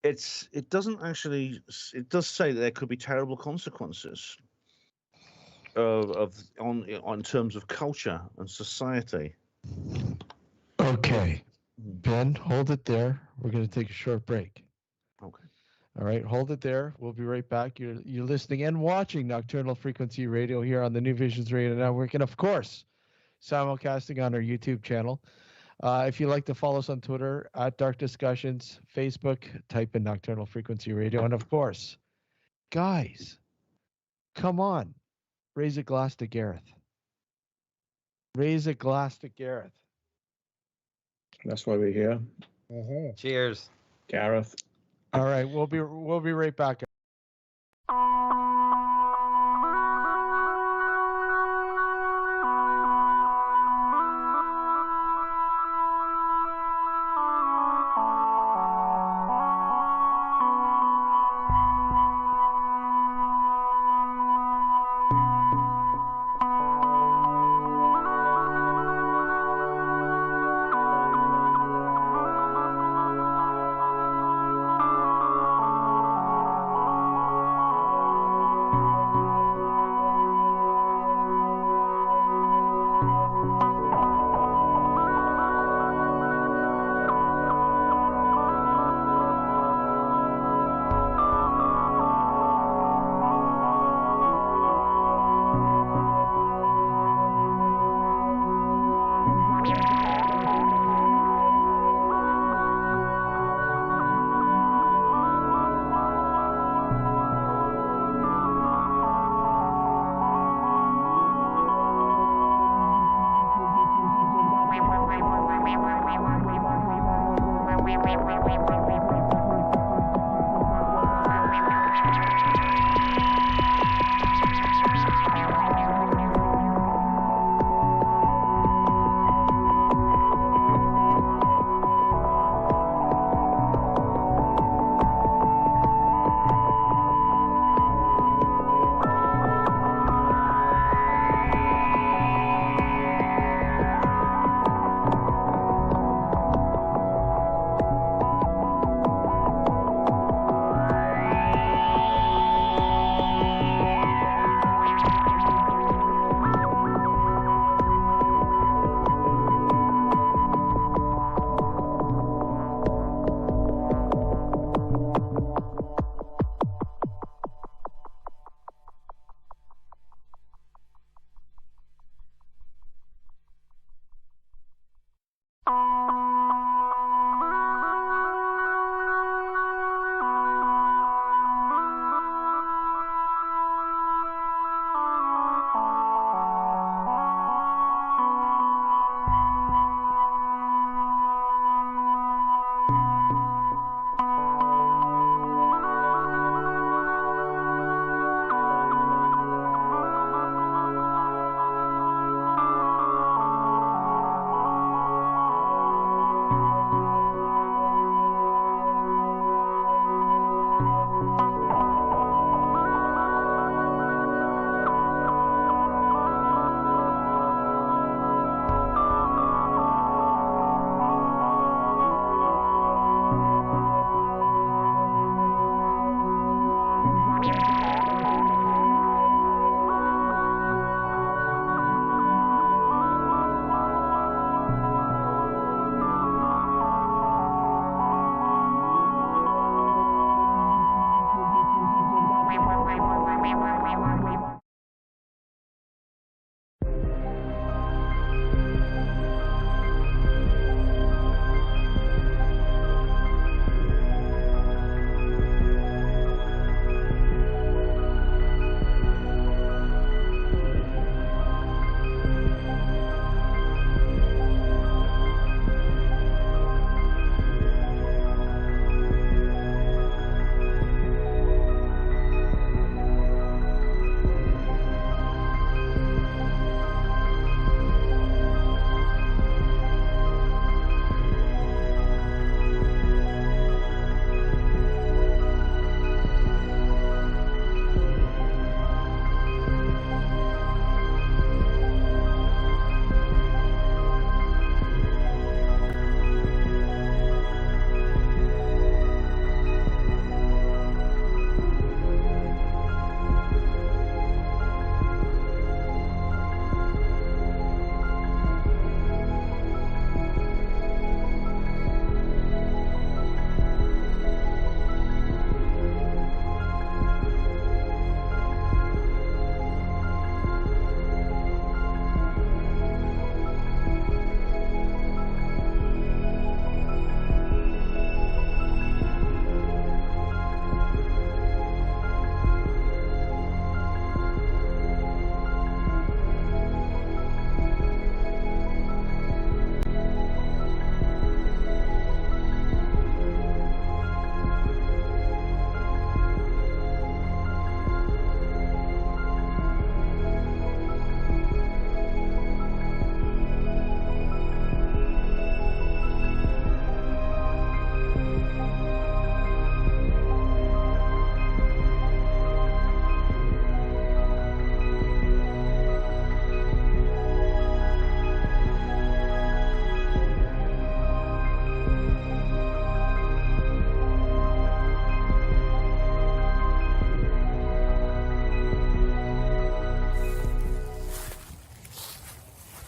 It does say that there could be terrible consequences on terms of culture and society. Okay, Ben, hold it there. We're going to take a short break. Okay. All right, hold it there. We'll be right back. You're listening and watching Nocturnal Frequency Radio here on the New Visions Radio Network, and of course, simulcasting on our YouTube channel. If you'd like to follow us on Twitter at Dark Discussions, Facebook, type in Nocturnal Frequency Radio, and of course, guys, come on, raise a glass to Gareth. Raise a glass to Gareth. That's why we're here. Cheers, Gareth. All right, we'll be right back.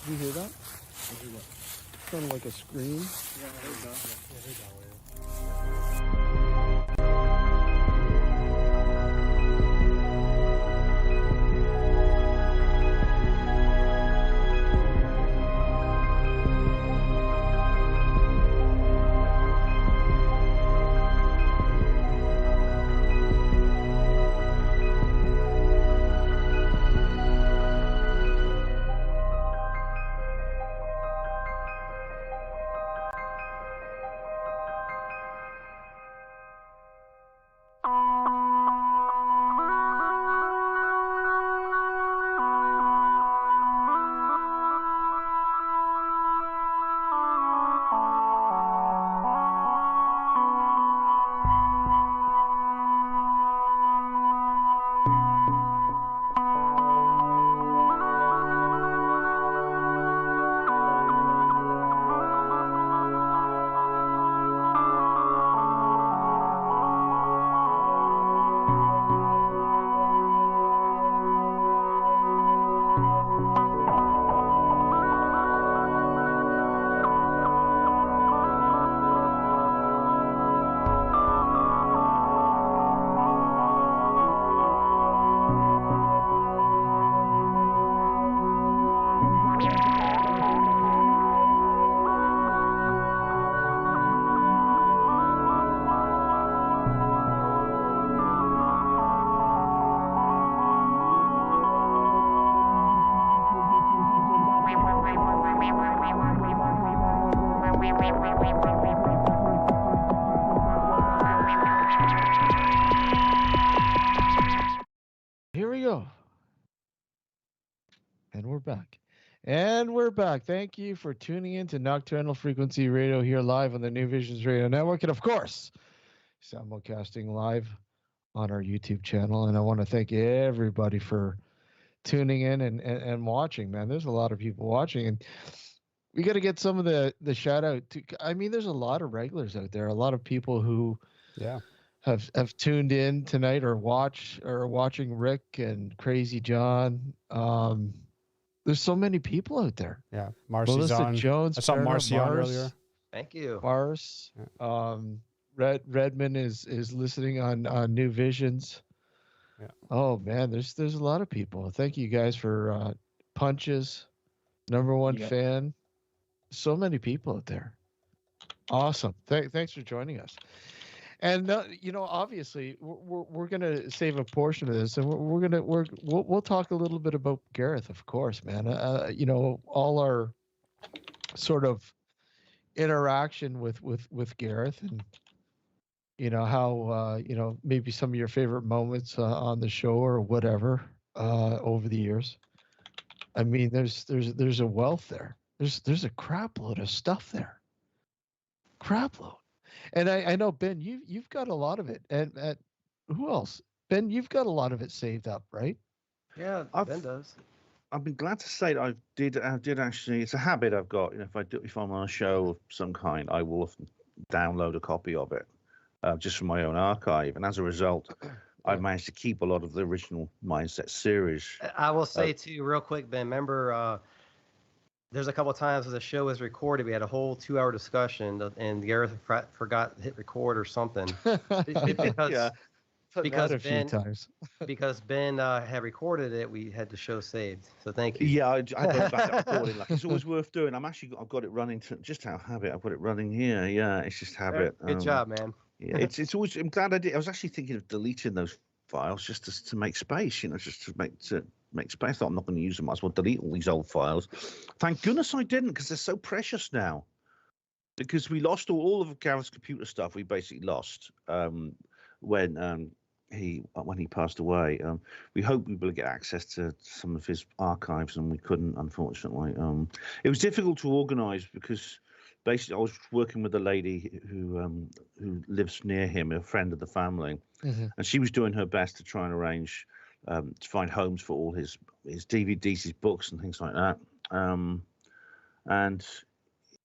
you hear that? Kind of like a scream. Yeah, I heard that. Yeah, I heard that one. Here we go. And we're back. And we're back. Thank you for tuning in to Nocturnal Frequency Radio here live on the New Visions Radio Network. And of course, simulcasting live on our YouTube channel. And I want to thank everybody for tuning in and watching, man. There's a lot of people watching. And we got to get some of the shout out to, I mean, there's a lot of regulars out there, a lot of people who have tuned in tonight or watching Rick and Crazy John. There's so many people out there. Yeah, Marcy's on. Jones. I saw Marcy on earlier. Thank you. Mars. Redmond is listening on New Visions. Yeah. Oh man, there's a lot of people. Thank you guys for Punches, #1 fan. So many people out there. Awesome. Thanks for joining us. And obviously, we're gonna save a portion of this, and we'll talk a little bit about Gareth, of course, man. All our sort of interaction with Gareth, and how maybe some of your favorite moments on the show or whatever over the years. I mean, there's a wealth there. There's a crap load of stuff there. Crap load. And I know, Ben, you've got a lot of it. And who else? Ben, you've got a lot of it saved up, right? Yeah, Ben does. I've been glad to say that I did actually. It's a habit I've got. If I'm on a show of some kind, I will download a copy of it, just from my own archive. And as a result, I've managed to keep a lot of the original Mindset series. I will say too, real quick, Ben. Remember, there's a couple of times as the show was recorded, we had a whole 2-hour discussion, and Gareth forgot to hit record or something because Ben had recorded it. We had the show saved, so thank you. Yeah, I go back at recording. Like, it's always worth doing. I've got it running just out of habit. I've got it running here. Yeah, it's just habit. Good job, man. Yeah, it's always. I'm glad I did. I was actually thinking of deleting those files just to make space. Just to make space. I thought I'm not going to use them. I might as well delete all these old files. Thank goodness I didn't, because they're so precious now. Because we lost all of Gareth's computer stuff. We basically lost when he passed away. We hoped we would get access to some of his archives, and we couldn't, unfortunately. It was difficult to organize because basically I was working with a lady who lives near him, a friend of the family, and she was doing her best to try and arrange to find homes for all his DVDs, his books, and things like that. And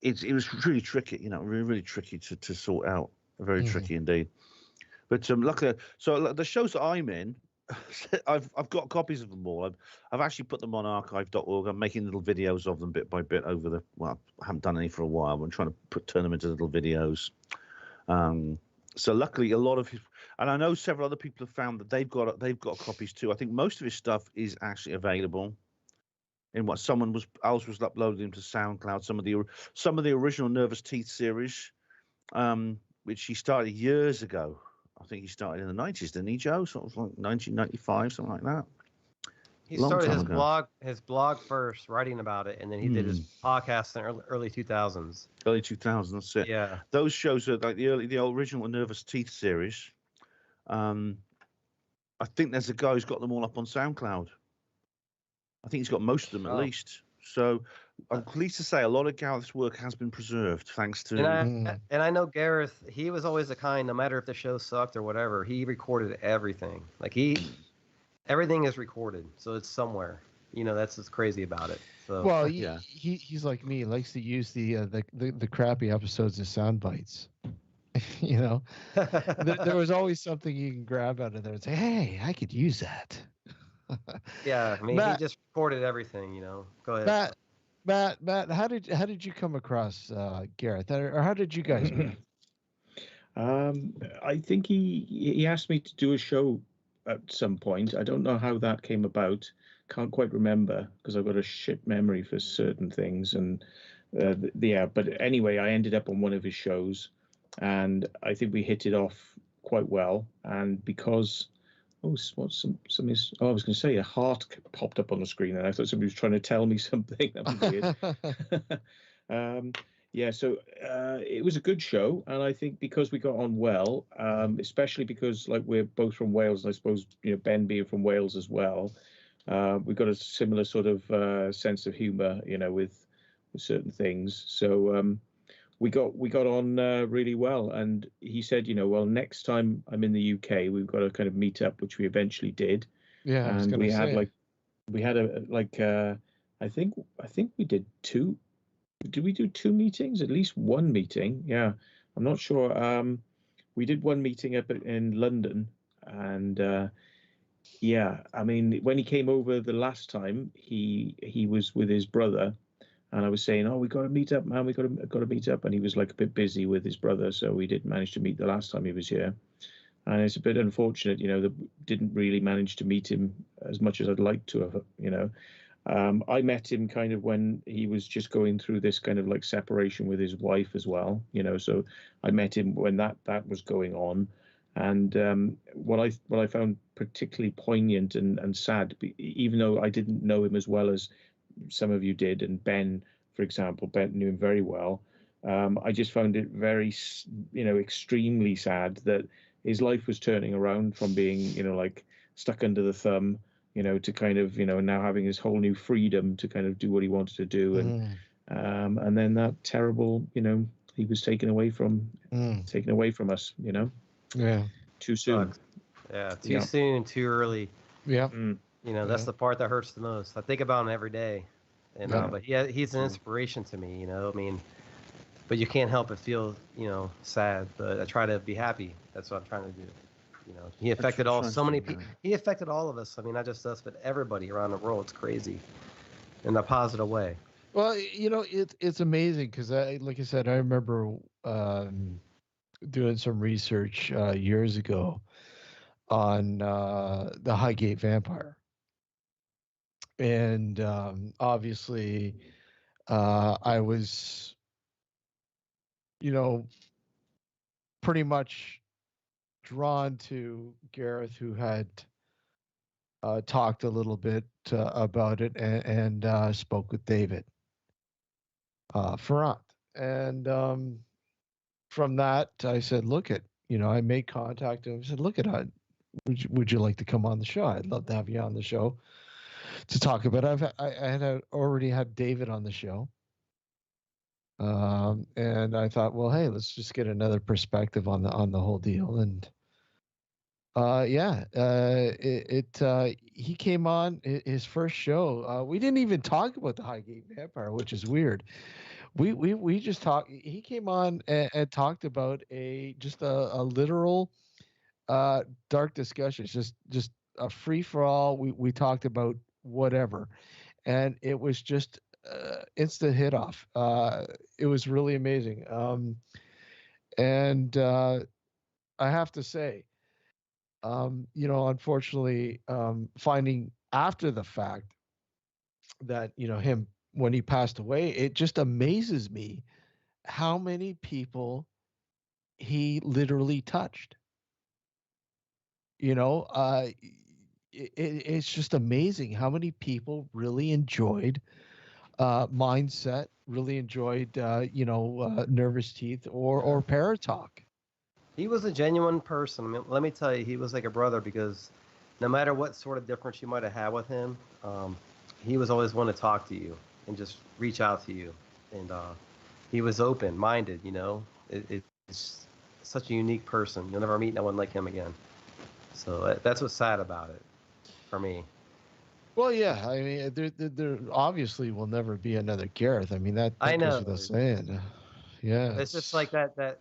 it was really tricky, really tricky to sort out. Very tricky indeed. But luckily, so the shows that I'm in, I've got copies of them all. I've actually put them on archive.org. I'm making little videos of them bit by bit over the. Well, I haven't done any for a while. I'm trying to turn them into little videos. So luckily, a lot of his, and I know several other people have found that they've got copies too. I think most of his stuff is actually available in what someone else was uploading them to SoundCloud. Some of the original Nervous Teeth series, which he started years ago. I think he started in the 90s, didn't he, Joe? Sort of like 1995, something like that. He started his blog first, writing about it, and then he did his podcast in early 2000s. Early 2000s, that's it. Yeah. Those shows are like the original Nervous Teeth series. I think there's a guy who's got them all up on SoundCloud. I think he's got most of them at least. So I'm pleased to say a lot of Gareth's work has been preserved, thanks to. And I know Gareth. He was always the kind. No matter if the show sucked or whatever, he recorded everything. Like everything is recorded, so it's somewhere. You know, that's what's crazy about it. So well, he's like me. He likes to use the crappy episodes as sound bites. You know, there was always something you can grab out of there and say, "Hey, I could use that." Yeah, I mean, he just recorded everything. You know, go ahead. Matt, how did you come across Gareth, or how did you guys meet? I think he asked me to do a show at some point. I don't know how that came about. Can't quite remember because I've got a shit memory for certain things. And but anyway, I ended up on one of his shows, and I think we hit it off quite well. And because I was going to say a heart popped up on the screen, and I thought somebody was trying to tell me something. That was weird. Yeah, so it was a good show, and I think because we got on well, especially because like we're both from Wales, and I suppose Ben being from Wales as well, we've got a similar sort of sense of humour, with certain things. So we got on really well, and he said, well, next time I'm in the UK, we've got to kind of meet up, which we eventually did. Yeah, and I think we did two. Did we do two meetings? At least one meeting. Yeah, I'm not sure. We did one meeting up in London, and yeah, I mean, when he came over the last time, he was with his brother, and I was saying, "Oh, we got to meet up, man. We got to meet up," and he was like a bit busy with his brother, so we didn't manage to meet the last time he was here. And it's a bit unfortunate, that we didn't really manage to meet him as much as I'd like to have, I met him kind of when he was just going through this kind of like separation with his wife as well, so I met him when that was going on. And what I found particularly poignant and sad, even though I didn't know him as well as some of you did, and Ben, for example, Ben knew him very well, I just found it very, extremely sad that his life was turning around from being, like stuck under the thumb, to kind of, now having his whole new freedom to kind of do what he wanted to do. And then that terrible, he was taken away from us, Yeah. Too soon. Yeah, too soon, too early. Yeah. That's the part that hurts the most. I think about him every day. But he's an inspiration to me, I mean, but you can't help but feel, sad, but I try to be happy. That's what I'm trying to do. He affected so many people. He affected all of us. I mean, not just us, but everybody around the world. It's crazy in a positive way. Well, it's amazing because, like I said, I remember doing some research years ago on the Highgate Vampire. And obviously, I was, pretty much drawn to Gareth, who had talked a little bit about it and spoke with David Ferrand. And from that, I said, I made contact with him. I said, would you like to come on the show? I'd love to have you on the show to talk about it. I had already had David on the show. And I thought, well, hey, let's just get another perspective on the whole deal. And he came on his first show. We didn't even talk about the Highgate Vampire, which is weird. We just talked. He came on and talked about just a literal dark discussion. Just a free for all. We talked about whatever, and it was just instant hit off. It was really amazing. And I have to say, unfortunately, finding after the fact that, him when he passed away, it just amazes me how many people he literally touched. It's just amazing how many people really enjoyed mindset, really enjoyed, nervous teeth or Paratalk. He was a genuine person. I mean, let me tell you, he was like a brother because no matter what sort of difference you might have had with him, he was always one to talk to you and just reach out to you. And he was open-minded, it's such a unique person. You'll never meet no one like him again. So that's what's sad about it for me. Well, yeah, I mean, there obviously will never be another Gareth. I mean, that I know. goes without saying. Yeah, It's just like that.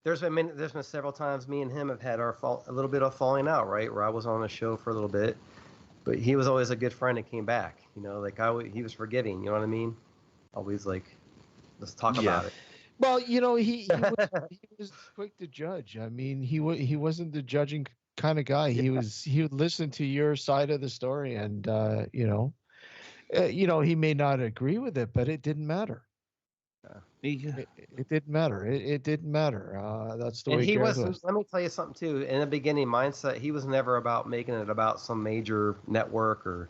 There's been several times me and him have had a little bit of falling out, right? Where I was on a show for a little bit, but he was always a good friend and came back. He was forgiving. You know what I mean? Always like, let's talk about it. Well, he was quick to judge. I mean, he wasn't the judging kind of guy. He would listen to your side of the story, and he may not agree with it, but it didn't matter. It didn't matter. It didn't matter. That's the way he was. Let me tell you something too. In the beginning mindset, he was never about making it about some major network or,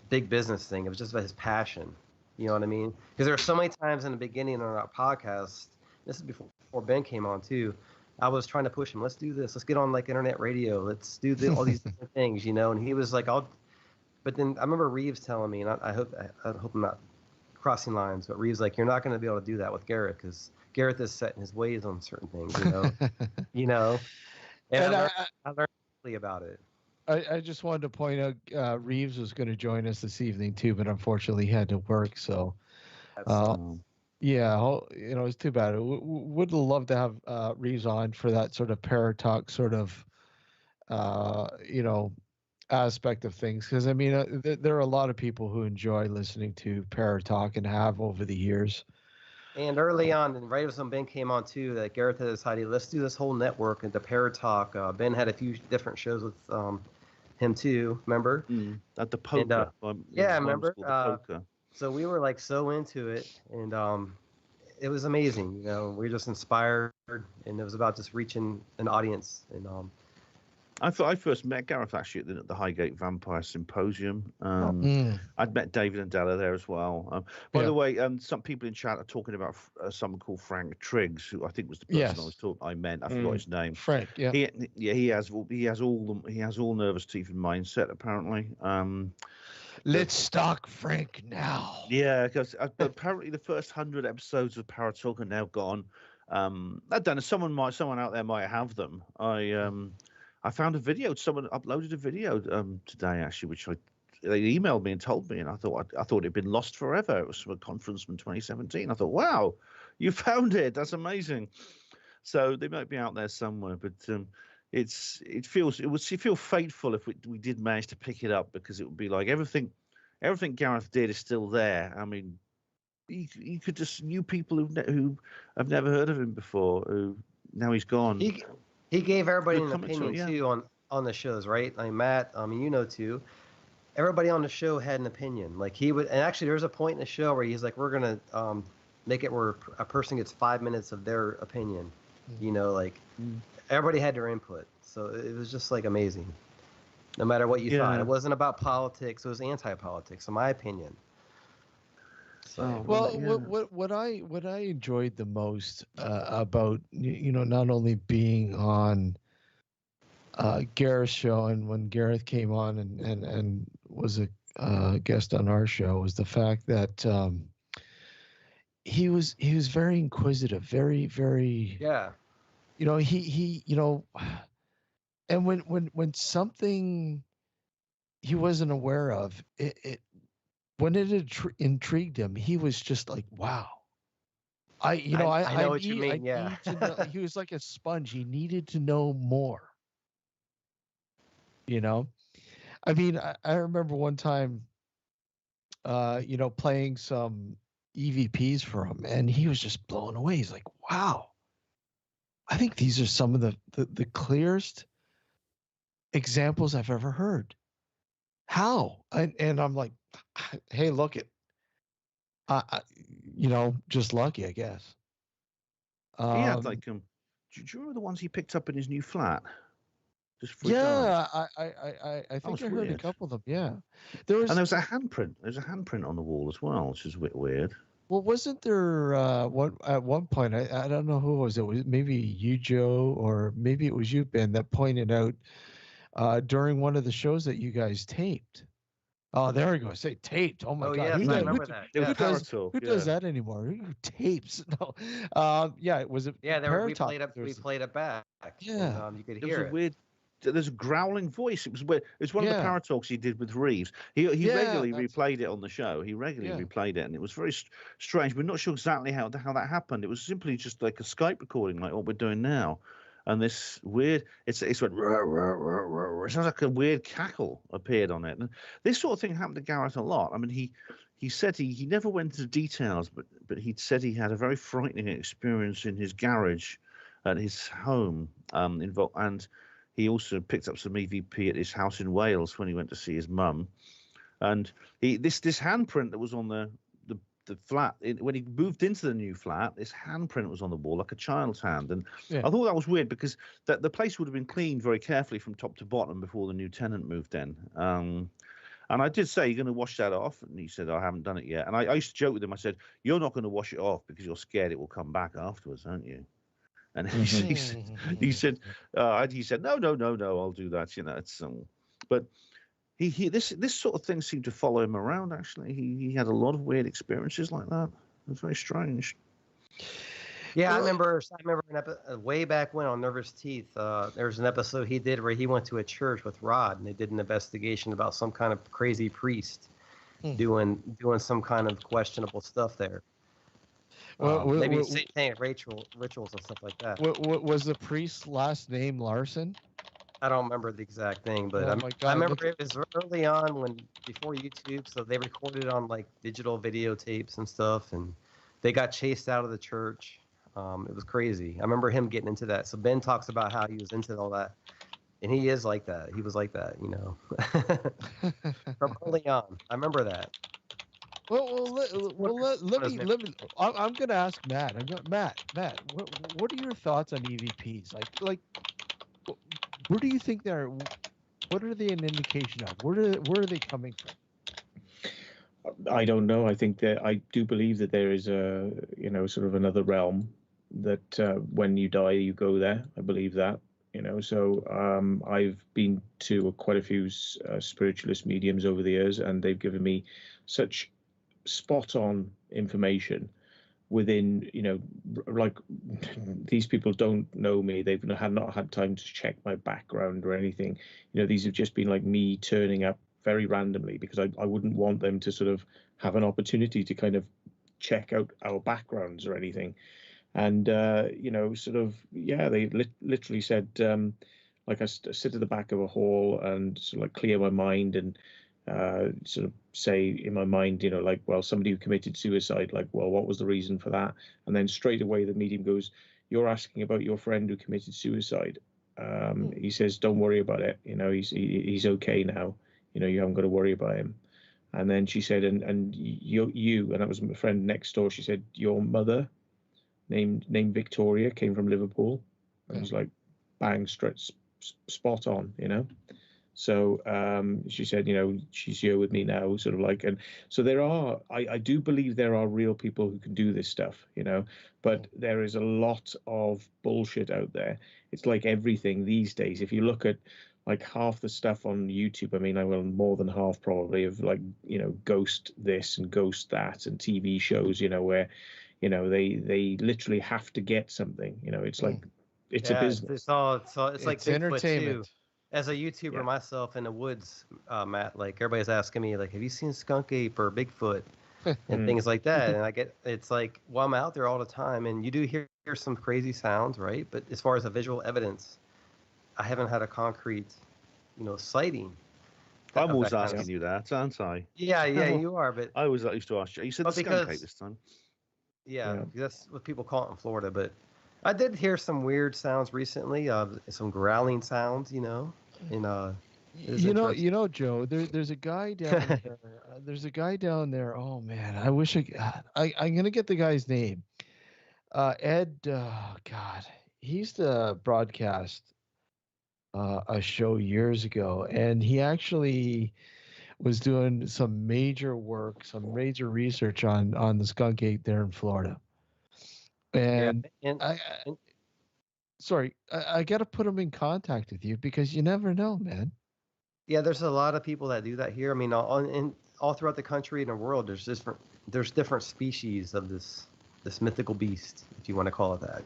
big business thing. It was just about his passion. You know what I mean? Because there were so many times in the beginning on our podcast. This is before Ben came on too. I was trying to push him. Let's do this. Let's get on like internet radio. Let's do all these different things, And he was like, But then I remember Reeves telling me, and I hope I'm not crossing lines, but Reeves like, you're not going to be able to do that with Gareth because Gareth is set in his ways on certain things, And I learned about it. I just wanted to point out Reeves was going to join us this evening too, but unfortunately he had to work. So, it's too bad. Would love to have Reeves on for that sort of Paratalk sort of, aspect of things. Because I mean, there are a lot of people who enjoy listening to Paratalk and have over the years. And early on, and right as when Ben came on too, that Gareth had decided, let's do this whole network into Paratalk. Ben had a few different shows with him too, remember? At the poker. I remember. Poker. So we were like so into it, and it was amazing. We were just inspired, and it was about just reaching an audience. And I thought I first met Gareth actually at the Highgate Vampire Symposium. I'd met David and Della there as well. By the way, some people in chat are talking about someone called Frank Triggs, who I think was the person I meant. I forgot his name. Frank. Yeah. He has all nervous teeth and mindset apparently. Let's stalk Frank now. Yeah, because apparently the first 100 episodes of Paratalk are now gone. I don't know. Someone out there might have them. I found a video. Someone uploaded a video today, actually, which they emailed me and told me, and I thought it'd been lost forever. It was from a conference from 2017. I thought, wow, you found it. That's amazing. So they might be out there somewhere, but it would feel fateful if we did manage to pick it up, because it would be like everything Gareth did is still there. I mean, you could just new people who have never heard of him before, who now he's gone. He gave everybody an opinion too on the shows, right? Like Matt, too. Everybody on the show had an opinion. Like he would, and actually there was a point in the show where he's like, we're gonna make it where a person gets 5 minutes of their opinion. Everybody had their input. So it was just like amazing. No matter what you thought, it wasn't about politics. It was anti-politics, in my opinion. So, what I enjoyed the most about not only being on Gareth's show, and when Gareth came on and was a guest on our show, was the fact that he was very inquisitive, very very and when something he wasn't aware of it when it intrigued him, he was just like, wow. I know what you mean. Yeah. He was like a sponge. He needed to know more. You know, I mean, I remember one time, playing some EVPs for him, and he was just blown away. He's like, "Wow, I think these are some of the clearest examples I've ever heard. How?" And I'm like, "Hey, look it, just lucky, I guess." He had like do you remember the ones he picked up in his new flat? Just for yeah, I think I heard weird. a couple of them. Yeah, and there was a handprint. There's a handprint on the wall as well, which is a bit weird. Well, wasn't there at one point? I don't know who it was. It was maybe you, Joe, or maybe it was you, Ben, that pointed out during one of the shows that you guys taped. Oh, there we go. Say taped. Oh my God. Yes, I remember that. Who does that anymore? Who tapes? No. Yeah, it was a Paratalk. We played it back. Yeah. And, you could hear it. There's a growling voice. It was weird. It's one of the Paratalks he did with Reeves. He regularly replayed it on the show. He regularly replayed it, and it was very strange. We're not sure exactly how that happened. It was simply just like a Skype recording, like what we're doing now. And this weird, it's went, rah, rah, rah, rah. It sounds like a weird cackle appeared on it. And this sort of thing happened to Gareth a lot. I mean, he said he never went into details, but he said he had a very frightening experience in his garage at his home, and he also picked up some EVP at his house in Wales when he went to see his mum. And this handprint that was on the flat, when he moved into the new flat, this handprint was on the wall like a child's hand. And I thought that was weird because the place would have been cleaned very carefully from top to bottom before the new tenant moved in. And I did say, "You're going to wash that off?" And he said, "I haven't done it yet." And I used to joke with him. I said, "You're not going to wash it off because you're scared it will come back afterwards, aren't you?" And he said, "No, I'll do that." You know, it's but this sort of thing seemed to follow him around. Actually, he had a lot of weird experiences like that. It was very strange. Yeah, I remember way back when on Nervous Teeth, there was an episode he did where he went to a church with Rod, and they did an investigation about some kind of crazy priest doing some kind of questionable stuff there. Maybe satanic rituals and stuff like that. Was the priest's last name Larson? I don't remember the exact thing, but I remember it was early on before YouTube, so they recorded on like digital videotapes and stuff, and they got chased out of the church. It was crazy. I remember him getting into that. So Ben talks about how he was into all that, and he is like that. He was like that, from early on. I remember that. Let me. I'm going to ask Matt. Matt. What are your thoughts on EVPs? Like, where do you think they're? What are they an indication of? Where are they coming from? I don't know. I think that I do believe that there is a sort of another realm that when you die you go there. I believe that. So I've been to quite a few spiritualist mediums over the years, and they've given me such spot on information within, like these people don't know me. They've not had time to check my background or anything. These have just been like me turning up very randomly because I wouldn't want them to sort of have an opportunity to kind of check out our backgrounds or anything. And, they literally said, like I sit at the back of a hall and sort of like clear my mind and sort of say in my mind, like, well, somebody who committed suicide, like, well, what was the reason for that? And then straight away the medium goes, "You're asking about your friend who committed suicide." He says, "Don't worry about it. He's okay now. You haven't got to worry about him." And then she said, and you, and that was my friend next door. She said, "Your mother, named Victoria, came from Liverpool." And it was like, bang, straight, spot on, So she said, she's here with me now, sort of like, and so I do believe there are real people who can do this stuff, but there is a lot of bullshit out there. It's like everything these days. If you look at like half the stuff on YouTube, I mean, more than half probably, of like, ghost this and ghost that and TV shows, where, they literally have to get something, it's like, it's a business. It's like Bigfoot entertainment. too. As a YouTuber myself in the woods, Matt, like everybody's asking me, like, have you seen skunk ape or Bigfoot and things like that? And it's like, well, I'm out there all the time, and you do hear some crazy sounds, right? But as far as the visual evidence, I haven't had a concrete, sighting. I'm always asking you that, aren't I? Yeah, you are. But I always used to ask you. You said the skunk ape this time. Yeah, that's what people call it in Florida. But I did hear some weird sounds recently. Some growling sounds. Joe, there's a guy down there. There's a guy down there. Oh man, I wish I'm gonna get the guy's name. Ed. God, he used to broadcast a show years ago, and he actually was doing some major work, some major research on the skunk ape there in Florida. And, I got to put him in contact with you because you never know, man. Yeah, there's a lot of people that do that here. I mean, all throughout the country and the world, there's different species of this mythical beast, if you want to call it that.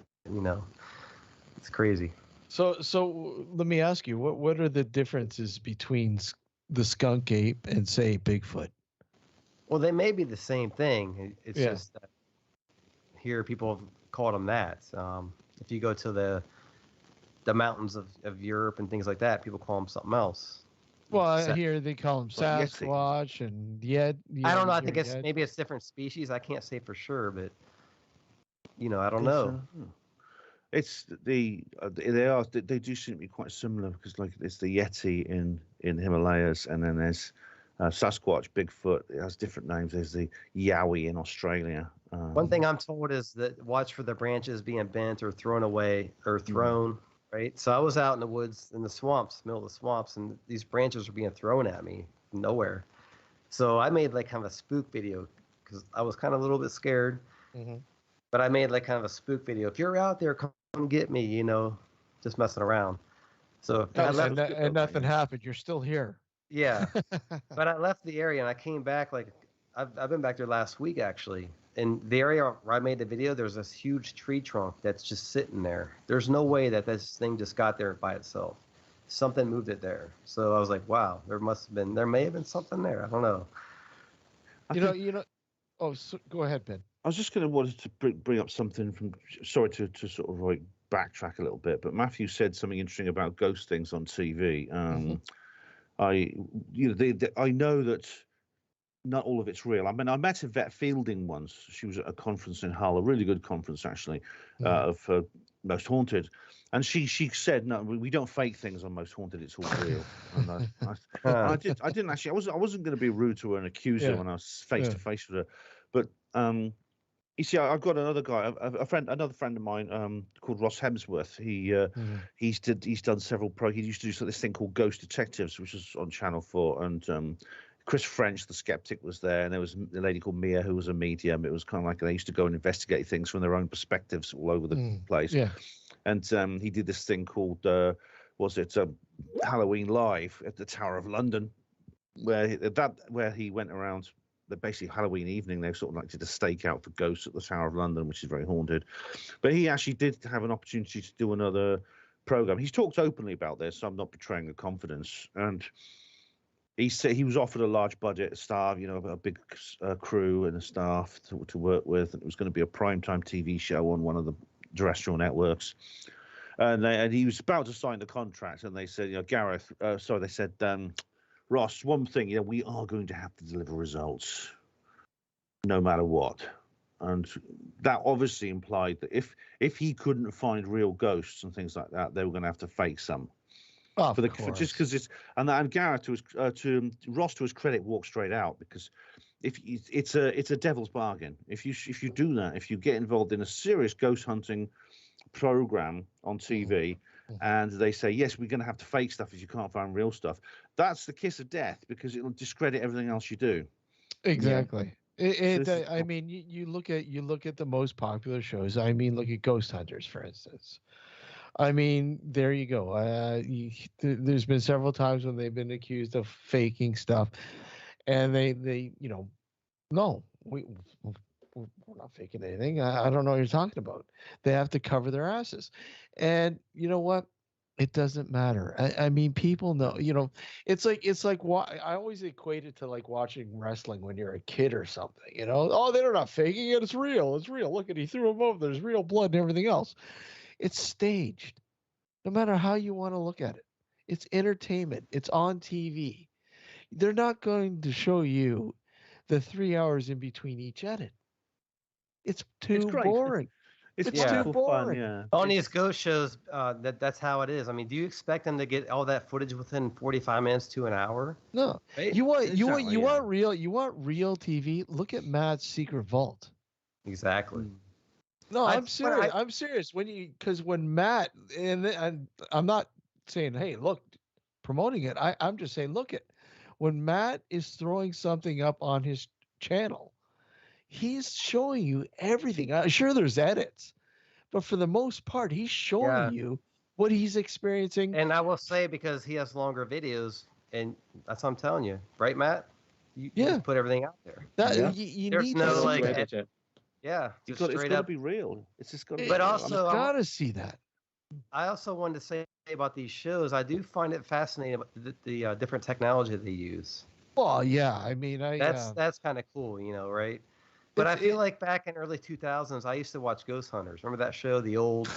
It's crazy. So let me ask you, what are the differences between the skunk ape and say Bigfoot? Well, they may be the same thing. It's just that here people have called them that. If you go to the mountains of Europe and things like that, people call them something else. Well, I hear they call them Sasquatch and Yeti. I don't know. I think maybe it's different species. I can't say for sure, but I don't know. It's they do seem to be quite similar because it's the Yeti in the Himalayas, and then there's Sasquatch, Bigfoot. It has different names. There's the Yowie in Australia. One thing I'm told is that watch for the branches being bent or thrown away or thrown. Right. So I was out in the woods in the middle of the swamps, and these branches were being thrown at me from nowhere. So I made kind of a spook video because I was kind of a little bit scared. Mm-hmm. But I made kind of a spook video. If you're out there, come get me, just messing around. So and nothing happened. You're still here. Yeah. But I left the area and I came back I've been back there last week actually. In the area where I made the video, there's this huge tree trunk that's just sitting there. There's no way that this thing just got there by itself. Something moved it there. So I was like, wow, there may have been something there. I don't know. Oh, go ahead, Ben. I was just wanted to bring up something from. Sorry to sort of backtrack a little bit, but Matthew said something interesting about ghost things on TV. I know that not all of it's real. I mean, I met Yvette Fielding once. She was at a conference in Hull, a really good conference actually, of Most Haunted, and she said, "No, we don't fake things on Most Haunted. It's all real." And I didn't actually. I wasn't going to be rude to her and accuse her when I was face to face with her, but you see, I've got another guy, another friend of mine, called Ross Hemsworth. He's done several He used to do this thing called Ghost Detectives, which was on Channel 4, and Chris French, the skeptic, was there, and there was a lady called Mia who was a medium. It was kind of like they used to go and investigate things from their own perspectives all over the place. Yeah. And he did this thing called Halloween Live at the Tower of London, where he went around. Basically Halloween evening, they sort of did a stakeout for ghosts at the Tower of London, which is very haunted. But he actually did have an opportunity to do another program. He's talked openly about this, so I'm not betraying the confidence. And he said he was offered a large budget, staff, a big crew and a staff to work with, and it was going to be a primetime TV show on one of the terrestrial networks. And he was about to sign the contract, and they said, Gareth, they said, Ross, one thing, we are going to have to deliver results no matter what. And that obviously implied that if he couldn't find real ghosts and things like that, they were going to have to fake some. Just because it's and Gareth to Ross, to his credit, walked straight out, because if it's a devil's bargain. If you do that, if you get involved in a serious ghost hunting program on TV, and they say, yes, we're going to have to fake stuff if you can't find real stuff, that's the kiss of death, because it'll discredit everything else you do. Exactly. I mean, you look at the most popular shows. I mean, look at Ghost Hunters, for instance. I mean, there you go. There's been several times when they've been accused of faking stuff, and they no, we're not faking anything. I don't know what you're talking about. They have to cover their asses. And you know what? It doesn't matter. I mean, people know, it's like I always equate it to watching wrestling when you're a kid or something, Oh, they're not faking it. It's real. It's real. Look at, he threw him over. There's real blood and everything else. It's staged. No matter how you want to look at it, It's entertainment. It's on TV. They're not going to show you the 3 hours in between each edit. It's too boring. It's too wonderful boring. fun, yeah. On these ghost shows, that's how it is. I mean, do you expect them to get all that footage within 45 minutes to an hour? No. Right? You want Exactly, real TV? Look at Matt's Secret Vault. Exactly. No, I'm serious. I'm serious. Because when Matt and I'm not saying, hey, look, promoting it. I'm just saying, look at when Matt is throwing something up on his channel, he's showing you everything. Sure, there's edits, but for the most part, he's showing you what he's experiencing. And I will say, because he has longer videos, and that's what I'm telling you, right, Matt? You just put everything out there. You There's need no to like, it's got to be real. It's just got to. But also, I gotta see that. I also wanted to say about these shows, I do find it fascinating about the different technology they use. Well, yeah, I mean, that's kind of cool, right? But I feel like back in early 2000s, I used to watch Ghost Hunters. Remember that show, the old?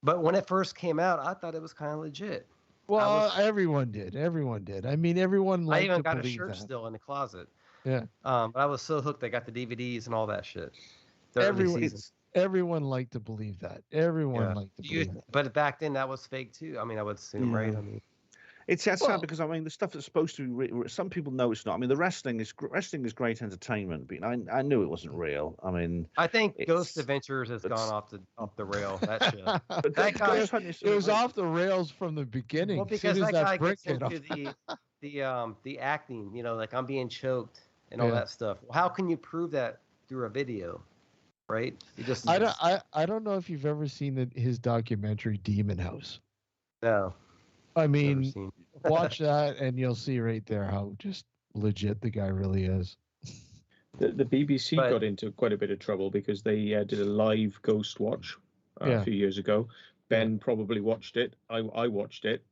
But when it first came out, I thought it was kind of legit. Well, everyone did. I mean, everyone liked to believe that. I even got a shirt still in the closet. Yeah. But I was so hooked, I got the DVDs and all that shit. Everyone liked to believe that. Everyone liked to believe that. But back then, that was fake too. I mean, I would assume, right? I mean, it's sad because I mean the stuff that's supposed to be some people know it's not. I mean the wrestling is great entertainment, but I knew it wasn't real. I mean, I think Ghost Adventures has gone off the rail. That shit. That guy, it was off the rails from the beginning. Well, because that guy gets into the acting. Like I'm being choked and all that stuff. Well, how can you prove that through a video? Right? I don't know if you've ever seen his documentary Demon House. No. I mean, watch that and you'll see right there how just legit the guy really is. The BBC got into quite a bit of trouble because they did a live ghost watch a few years ago. Ben probably watched it. I watched it.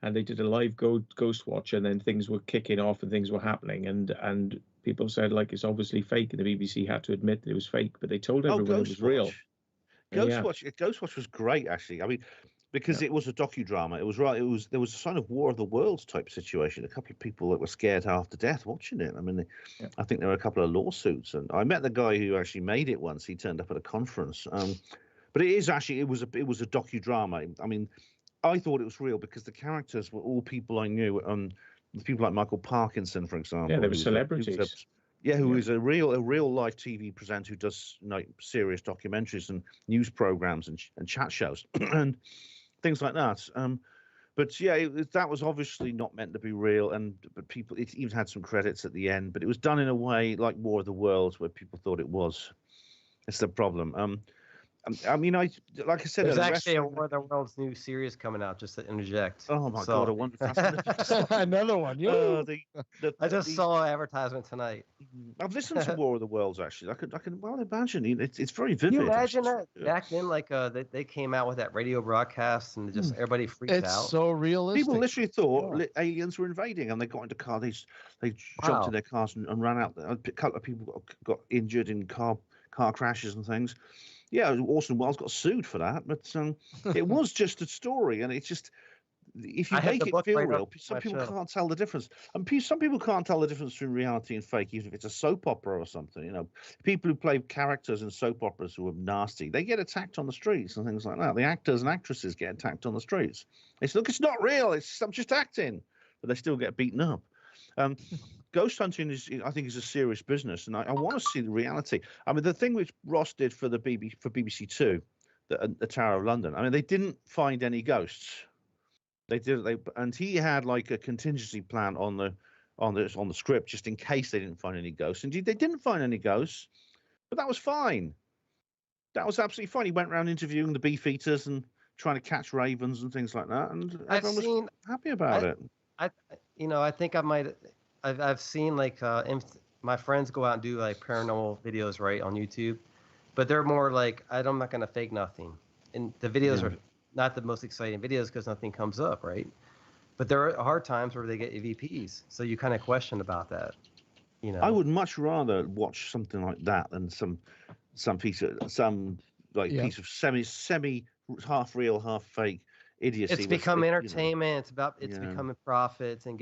And they did a live ghost watch, and then things were kicking off and things were happening. And people said, like, it's obviously fake. And the BBC had to admit that it was fake, but they told everyone it was real. Ghost Watch was great, actually. I mean, because it was a docudrama. It was right. There was a sign of War of the Worlds type situation. A couple of people that were scared half to death watching it. I mean, I think there were a couple of lawsuits, and I met the guy who actually made it once. He turned up at a conference. But it was a docudrama. I mean, I thought it was real because the characters were all people I knew. People like Michael Parkinson, for example. Yeah, they were celebrities. Who is a real life TV presenter who does serious documentaries and news programs and chat shows and things like that. But that was obviously not meant to be real, but people, it even had some credits at the end, but it was done in a way like War of the Worlds where people thought it was. It's the problem. I mean, like I said, there's actually a War of the World's new series coming out. Just to interject. Oh my God! I wonder if that's another one. I just saw an advertisement tonight. I've listened to War of the Worlds actually. I can well imagine it's very vivid. Can you imagine that back then? Like they came out with that radio broadcast and just everybody freaked out. It's so realistic. People literally thought aliens were invading, and they got into car. They jumped in their cars and ran out. A couple of people got injured in car crashes and things. Yeah, Orson Welles got sued for that, but it was just a story, and it's just if you make it feel real, some people can't tell the difference, and some people can't tell the difference between reality and fake, even if it's a soap opera or something. People who play characters in soap operas who are nasty, they get attacked on the streets and things like that. The actors and actresses get attacked on the streets. It's it's not real. I'm just acting, but they still get beaten up. Ghost hunting I think is a serious business, and I want to see the reality. I mean, the thing which Ross did for BBC Two, the Tower of London. I mean, they didn't find any ghosts. And he had like a contingency plan on the script just in case they didn't find any ghosts. Indeed, they didn't find any ghosts, but that was fine. That was absolutely fine. He went around interviewing the beefeaters and trying to catch ravens and things like that, and everyone was happy about it. I think I might. I've seen like my friends go out and do like paranormal videos right on YouTube, but they're more like I'm not gonna fake nothing, and the videos are not the most exciting videos because nothing comes up, right? But there are hard times where they get EVPs, so you kind of question about that. I would much rather watch something like that than some piece of piece of semi half real, half fake idiocy. It's become entertainment. It's about becoming profits and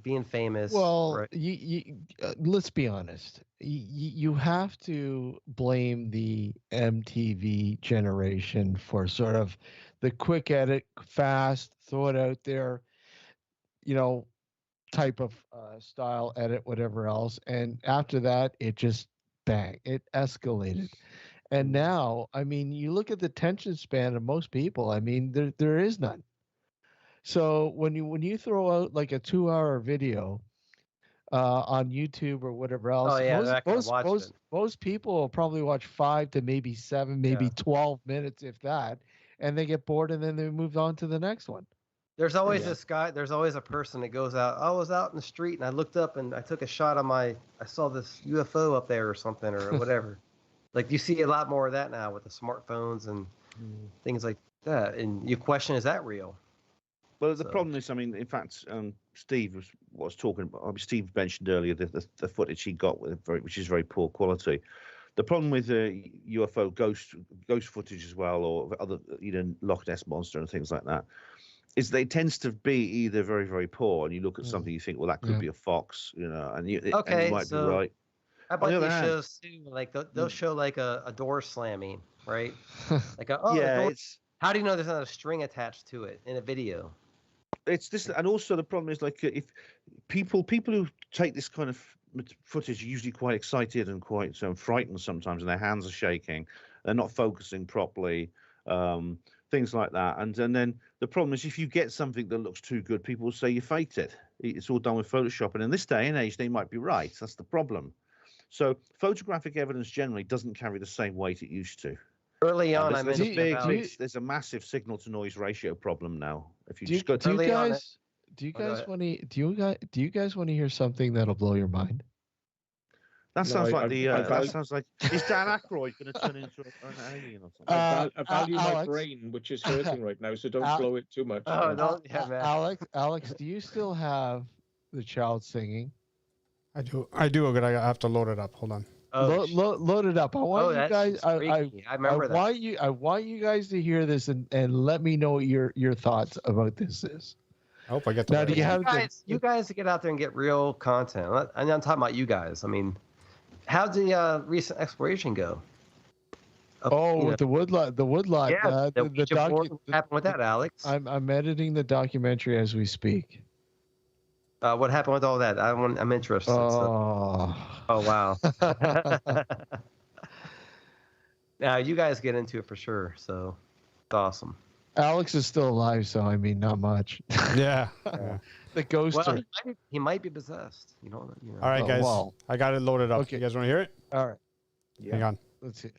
being famous. Well, right? Let's be honest. You have to blame the MTV generation for sort of the quick edit, fast, throw it out there, type of style edit, whatever else. And after that, it just bang, it escalated. And now, I mean, you look at the attention span of most people. I mean, there is none. So when you throw out like a 2-hour video on YouTube or whatever else, most people will probably watch 5 to maybe 7, maybe 12 minutes, if that, and they get bored and then they move on to the next one. There's always this guy. There's always a person that goes out. I was out in the street and I looked up and I took a shot of I saw this UFO up there or something or whatever. Like you see a lot more of that now with the smartphones and things like that. And you question, is that real? Well, the problem is, I mean, in fact, Steve was talking about. Steve mentioned earlier the footage he got which is very poor quality. The problem with UFO ghost footage as well, or other Loch Ness Monster and things like that, is they tends to be either very, very poor, and you look at something, you think, well, that could be a fox, and you might be right. How about these shows too? Like they'll show like a door slamming, right? Like how do you know there's not a string attached to it in a video? It's this, and also the problem is like if people who take this kind of footage are usually quite excited and quite frightened sometimes, and their hands are shaking, they're not focusing properly, things like that. And then the problem is if you get something that looks too good, people will say you faked it. It's all done with Photoshop, and in this day and age, they might be right. That's the problem. So photographic evidence generally doesn't carry the same weight it used to. Early on, there's a massive signal to noise ratio problem now. If you just go to do you guys want to hear something that'll blow your mind? That sounds like is Dan Aykroyd going to turn into an alien or something? I value my brain, which is hurting right now, so don't blow it too much. Alex, do you still have the child singing? I do, but I have to load it up. Hold on. Load it up. I want you guys. I remember that. I want you guys to hear this and let me know what your thoughts about this is. I hope I get the. Now, you guys get out there and get real content. I'm talking about you guys. I mean, how'd the recent exploration go? With the woodlot. Yeah. What happened with that, Alex? I'm editing the documentary as we speak. What happened with all that? I'm interested. Oh wow. Now you guys get into it for sure, so it's awesome. Alex is still alive, so I mean, not much. Yeah. The ghost. Well, he might be possessed. You know. All right, guys. I got it loaded up. Okay. You guys want to hear it? All right. Yeah. Hang on. Let's see.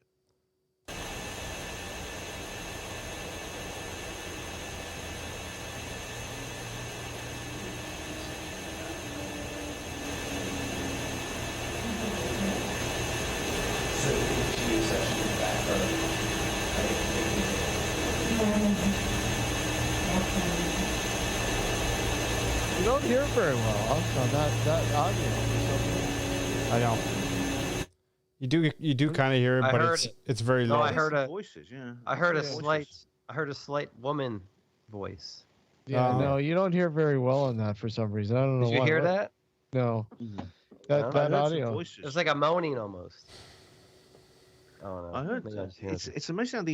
You don't hear very well on that audio. I know. You do kind of hear it, but it's very low. I heard voices. Yeah. I heard a slight woman voice. Yeah, no, you don't hear very well on that for some reason. I don't know why. Did you hear that? No. That audio. It's like a moaning almost. I heard it's amazing how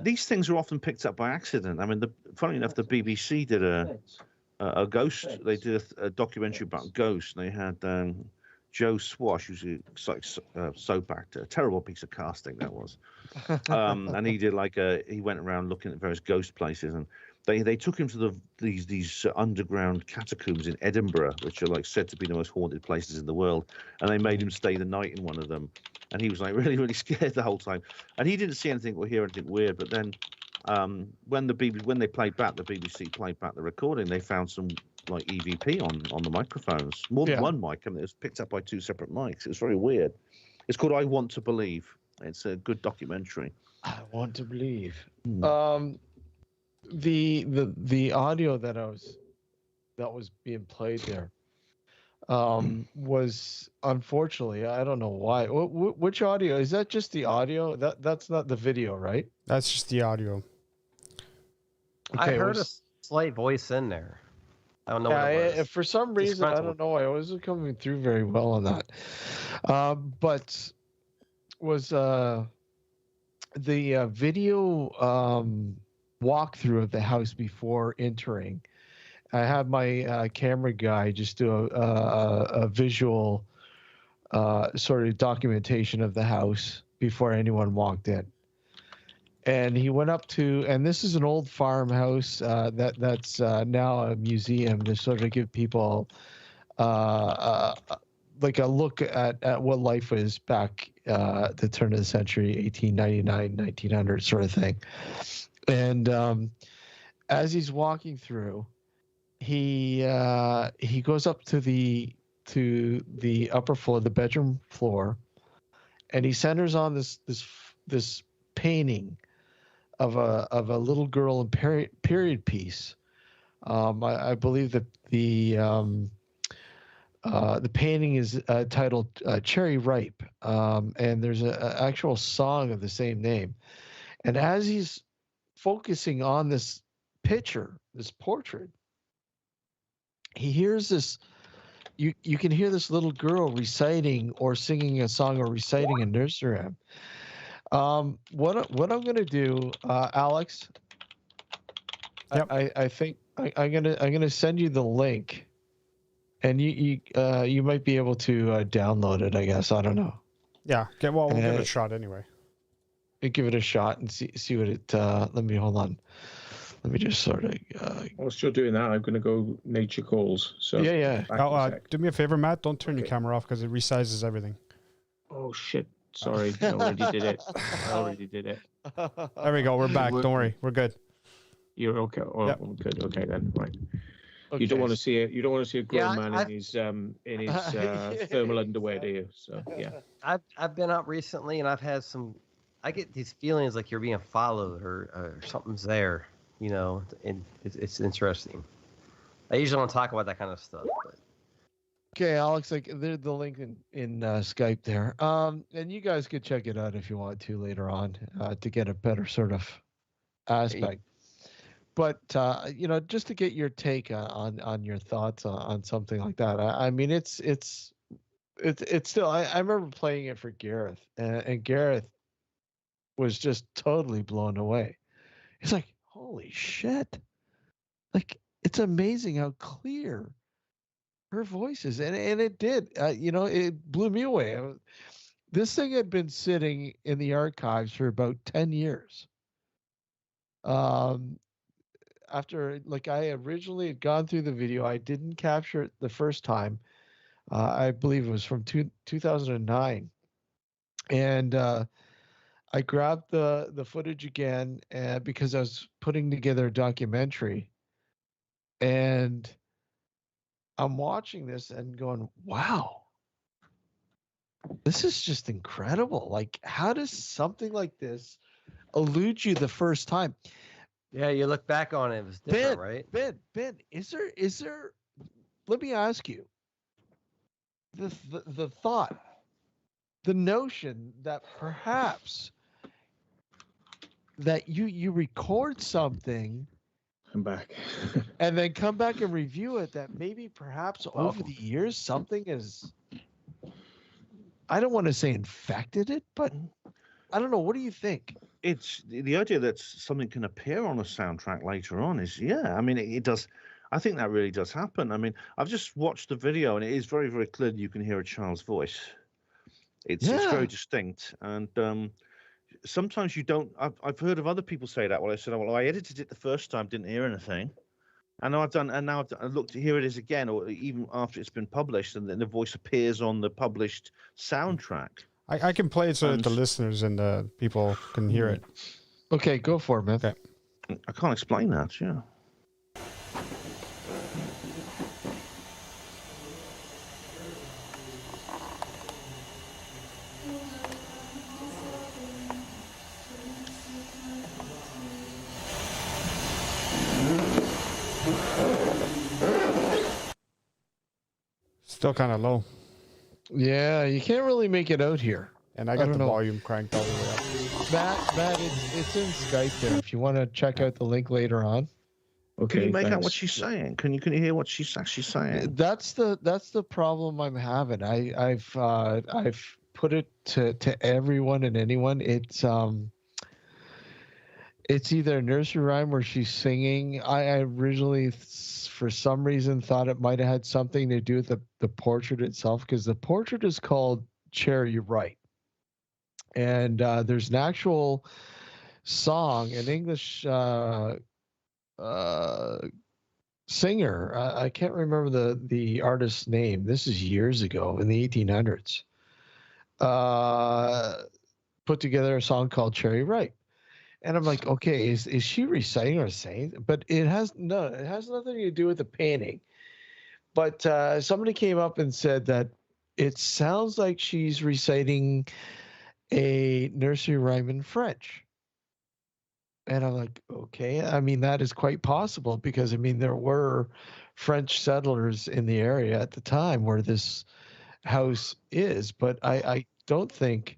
these things are often picked up by accident. I mean, funny enough, the BBC did a ghost. They did a documentary about ghosts. And they had Joe Swash, who's a soap actor, a terrible piece of casting that was. And he did he went around looking at various ghost places, and they took him to these underground catacombs in Edinburgh, which are said to be the most haunted places in the world, and they made him stay the night in one of them. And he was really, really scared the whole time. And he didn't see anything or hear anything weird. But then when the BBC played back the recording, they found some EVP on the microphones. More than one mic. I mean, it was picked up by 2 separate mics. It was very weird. It's called I Want to Believe. It's a good documentary. I Want to Believe. The audio that was being played there was, unfortunately, I don't know why. Which audio is that? Just the audio? That's not the video, right? That's just the audio. I heard a slight voice in there. I don't know what it was. For some reason, I don't know. I wasn't coming through very well on that. But was the video walkthrough of the house before entering? I had my camera guy just do a visual sort of documentation of the house before anyone walked in. And he went up to, and this is an old farmhouse that's now a museum to sort of give people like a look at what life was back at the turn of the century, 1899, 1900 sort of thing. And as he's walking through, he goes up to the upper floor, the bedroom floor, and he centers on this painting of a little girl in period piece. I believe that the painting is titled Cherry Ripe, and there's an actual song of the same name. And as he's focusing on this picture, this portrait, he hears this. You can hear this little girl reciting or singing a song or reciting a nursery rhyme. What I'm gonna do, Alex? Yep. I think I'm gonna send you the link, and you might be able to download it. I guess, I don't know. Yeah. We'll give it a shot anyway. Give it a shot and see what it. Let me hold on. Let me just sort of. Whilst you're doing that, I'm going to go nature calls. So yeah. Do me a favor, Matt. Don't turn your camera off because it resizes everything. Oh shit! Sorry, I already did it. There we go. We're back. Don't worry. We're good. You're okay. Oh, yep. Good. Okay then. Right. Okay. You don't want to see it. You don't want to see a grown man in his thermal underwear, do you? So yeah. I've been out recently, and I've had some. I get these feelings like you're being followed or something's there. You know, and it's interesting. I usually don't talk about that kind of stuff. But. Okay, Alex, like there's the link in Skype there. And you guys could check it out if you want to later on to get a better sort of aspect. But just to get your take on your thoughts on something like that. I mean, it's still. I remember playing it for Gareth, and Gareth was just totally blown away. He's like, holy shit. Like, it's amazing how clear her voice is. And it did. It blew me away. This thing had been sitting in the archives for about 10 years. After, like, I originally had gone through the video, I didn't capture it the first time. I believe it was from 2009. And I grabbed the footage again because I was putting together a documentary, and I'm watching this and going, wow, this is just incredible. Like, how does something like this elude you the first time? Yeah, you look back on it, it was different, right? Ben, is there, let me ask you, the thought, the notion that perhaps that you record something, come back, and then come back and review it, that maybe perhaps over the years something is, I don't want to say infected it, but I don't know. What do you think? It's the idea that something can appear on a soundtrack later on is, I mean, it does. I think that really does happen. I mean, I've just watched the video, and it is very, very clear that you can hear a child's voice. It's very distinct, and sometimes you don't. I've heard of other people say that. Well, I said, well, I edited it the first time, didn't hear anything, and now I've looked. Here it is again, or even after it's been published, and then the voice appears on the published soundtrack. I can play it so that the listeners and the people can hear it. Okay, go for it, man. Okay. I can't explain that. Yeah. Still kind of low. Yeah, you can't really make it out here. And I got the volume cranked all the way up. Matt, it's in Skype there. If you want to check out the link later on. Okay, can you make out thanks. what she's saying? Can you hear what she's actually saying? That's the problem I'm having. I've put it to everyone and anyone. It's either a nursery rhyme where she's singing. I originally, for some reason, thought it might have had something to do with the portrait itself, because the portrait is called Cherry Ripe. And there's an actual song, an English singer. I can't remember the artist's name. This is years ago in the 1800s. Put together a song called Cherry Ripe. And I'm like, okay, is she reciting or saying? But it has nothing to do with the painting. But somebody came up and said that it sounds like she's reciting a nursery rhyme in French. And I'm like, okay, I mean, that is quite possible, because I mean, there were French settlers in the area at the time where this house is, but I don't think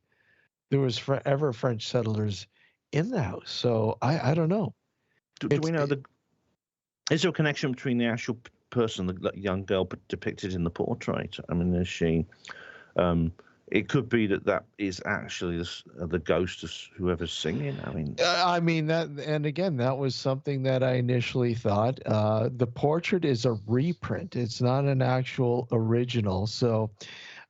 there was ever French settlers in the house. So I don't know. Do we know is there a connection between the actual person, the young girl depicted in the portrait? I mean, is she? It could be that is actually the ghost of whoever's singing. I mean that, and again, that was something that I initially thought. The portrait is a reprint; it's not an actual original. So,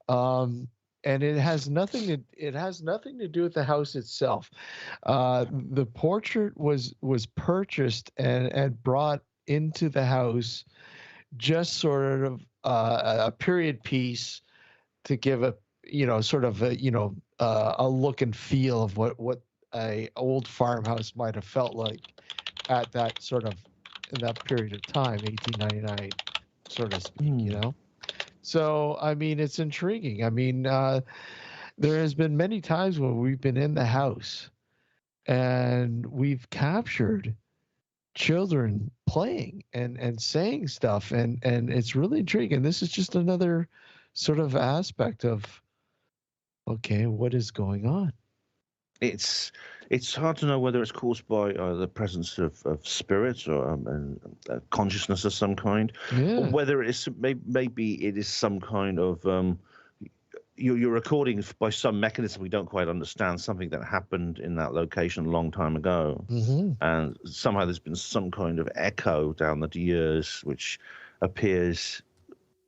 and it has nothing to do with the house itself. The portrait was purchased and brought into the house, just sort of a period piece to give a sort of a look and feel of what a old farmhouse might have felt like at that sort of in that period of time, 1899, sort of speak, So I mean, it's intriguing. I mean, there has been many times when we've been in the house and we've captured children playing and saying stuff, and it's really intriguing. This is just another sort of aspect of, okay, what is going on? It's hard to know whether it's caused by the presence of spirits or consciousness of some kind, or whether it's maybe it is some kind of you're recording by some mechanism we don't quite understand, something that happened in that location a long time ago, and somehow there's been some kind of echo down the years which appears.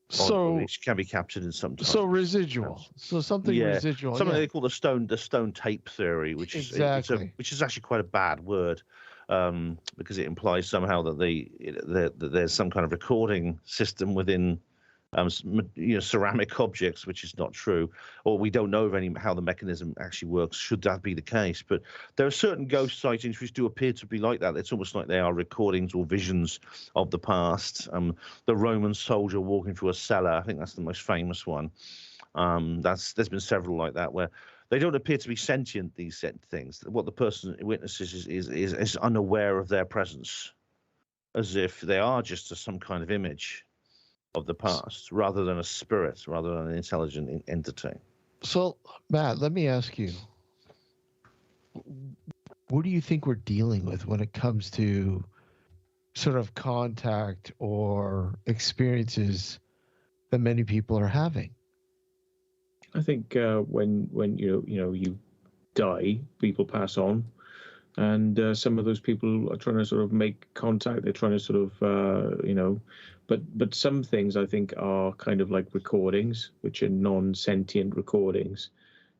So which can be captured in some time. So residual. So something residual. Something they call the stone tape theory, which is which is actually quite a bad word, because it implies somehow that there's some kind of recording system within ceramic objects, which is not true, or we don't know of how the mechanism actually works, should that be the case. But there are certain ghost sightings which do appear to be like that. It's almost like they are recordings or visions of the past. The Roman soldier walking through a cellar, I think that's the most famous one. There's been several like that where they don't appear to be sentient, these things. What the person witnesses is unaware of their presence, as if they are just some kind of image of the past, rather than a spirit, rather than an intelligent entity. So, Matt, let me ask you, what do you think we're dealing with when it comes to sort of contact or experiences that many people are having? I think when you die, people pass on, and some of those people are trying to sort of make contact. They're trying to sort of but some things I think are kind of like recordings, which are non-sentient recordings.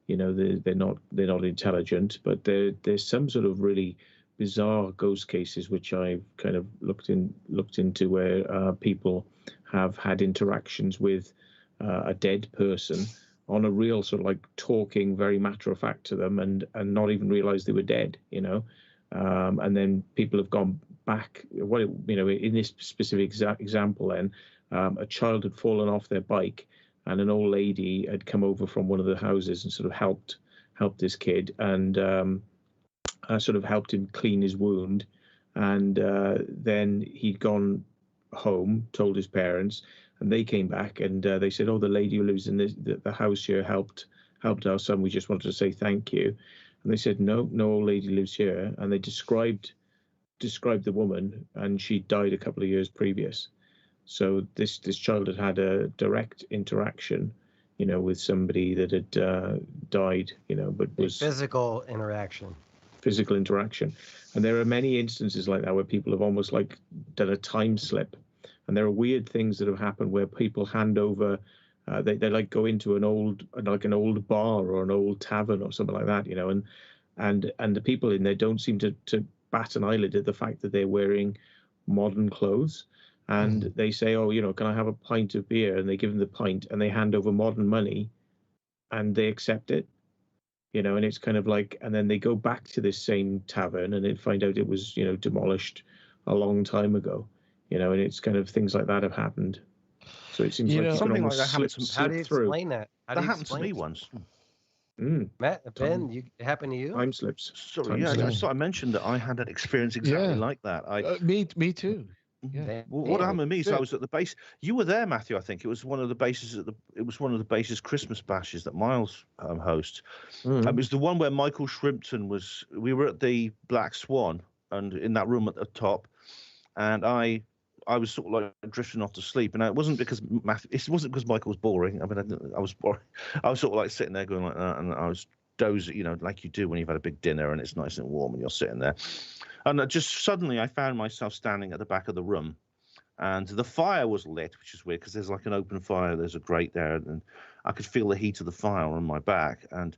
They're not intelligent, but there's some sort of really bizarre ghost cases which I've kind of looked into where people have had interactions with a dead person on a real sort of like talking very matter of fact to them, and not even realize they were dead, and then people have gone back. In this specific example, then a child had fallen off their bike, and an old lady had come over from one of the houses and sort of helped this kid, and sort of helped him clean his wound, and then he'd gone home, told his parents, and they came back and they said, "Oh, the lady who lives in the house here helped our son. We just wanted to say thank you." And they said, "No old lady lives here." And they described described the woman, and she died a couple of years previous. So this child had a direct interaction, with somebody that had died, but was physical interaction. And there are many instances like that where people have almost like done a time slip. And there are weird things that have happened where people hand over, they like go into an old bar or an old tavern or something like that, and the people in there don't seem to bat an eyelid at the fact that they're wearing modern clothes. And they say, oh, can I have a pint of beer? And they give them the pint, and they hand over modern money, and they accept it, and it's kind of like, and then they go back to this same tavern and they find out it was, demolished a long time ago, and it's kind of things like that have happened. So it seems like something like that happens. How do you explain that? That happened to me once. Matt, Ben, it happened to you? Time slips. Sorry, I mentioned that I had an experience exactly like that. Me too. Yeah. Well, what happened to me? So I was at the base. You were there, Matthew. I think it was one of the bases Christmas bashes that Miles hosts. It was the one where Michael Shrimpton was. We were at the Black Swan, and in that room at the top, and I was sort of like drifting off to sleep, and it wasn't because Michael was boring. I mean, I was boring. I was sort of like sitting there going like that, and I was dozing, like you do when you've had a big dinner and it's nice and warm and you're sitting there. And just suddenly I found myself standing at the back of the room, and the fire was lit, which is weird because there's like an open fire. There's a grate there, and I could feel the heat of the fire on my back. And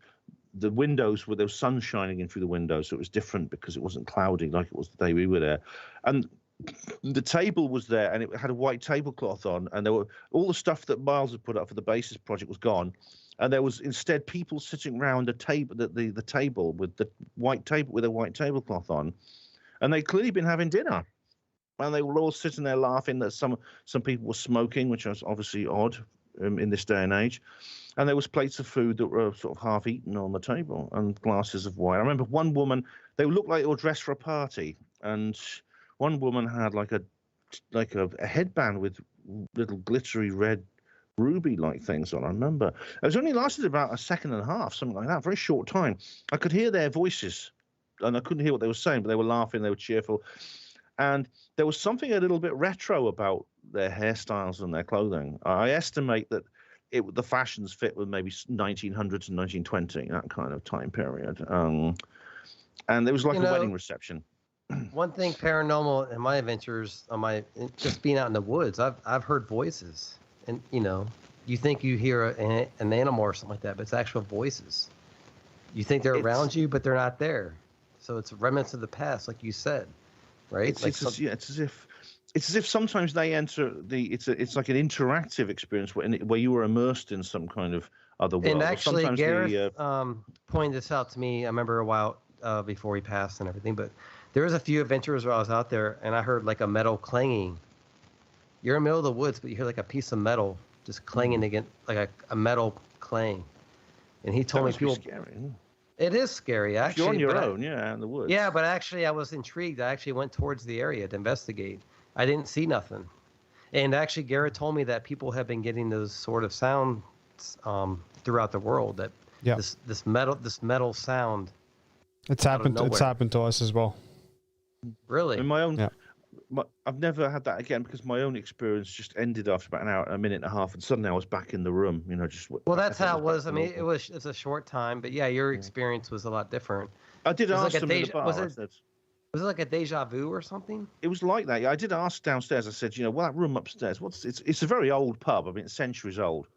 the windows there was sun shining in through the windows, so it was different because it wasn't cloudy like it was the day we were there. And the table was there, and it had a white tablecloth on, and there were all the stuff that Miles had put up for the Basis project was gone. And there was instead people sitting around the table, the table with the white tablecloth on. And they'd clearly been having dinner, and they were all sitting there laughing that some people were smoking, which was obviously odd in this day and age. And there was plates of food that were sort of half eaten on the table, and glasses of wine. I remember one woman; they looked like they were dressed for a party, and one woman had like a headband with little glittery red ruby-like things on. I remember it was only lasted about a second and a half, something like that, very short time. I could hear their voices. And I couldn't hear what they were saying, but they were laughing, they were cheerful. And there was something a little bit retro about their hairstyles and their clothing. I estimate that the fashions fit with maybe 1900 to 1920, that kind of time period. And it was like a wedding reception. One thing paranormal in my adventures, just being out in the woods, I've heard voices. And, you think you hear an animal or something like that, but it's actual voices. You think they're around you, but they're not there. So it's remnants of the past, like you said, right? It's as if sometimes they enter it's like an interactive experience where you were immersed in some kind of other world. And actually, Gareth pointed this out to me. I remember a while before he passed and everything, but there was a few adventures where I was out there and I heard like a metal clanging. You're in the middle of the woods, but you hear like a piece of metal just clanging against, like a metal clang. And he told me people. Scary. It is scary, actually. You're on your own, in the woods. Yeah, but actually I was intrigued. I actually went towards the area to investigate. I didn't see nothing. And actually Garrett told me that people have been getting those sort of sounds throughout the world, that this metal sound. It's happened to us as well. Really? In my own I've never had that again because my own experience just ended after about an hour, a minute and a half, and suddenly I was back in the room. Well, that's how it was. I mean, it's a short time, but yeah, your experience was a lot different. I did ask them at the bar. Was it like a deja vu or something? It was like that. Yeah, I did ask downstairs. I said, that room upstairs. It's a very old pub. I mean, it's centuries old.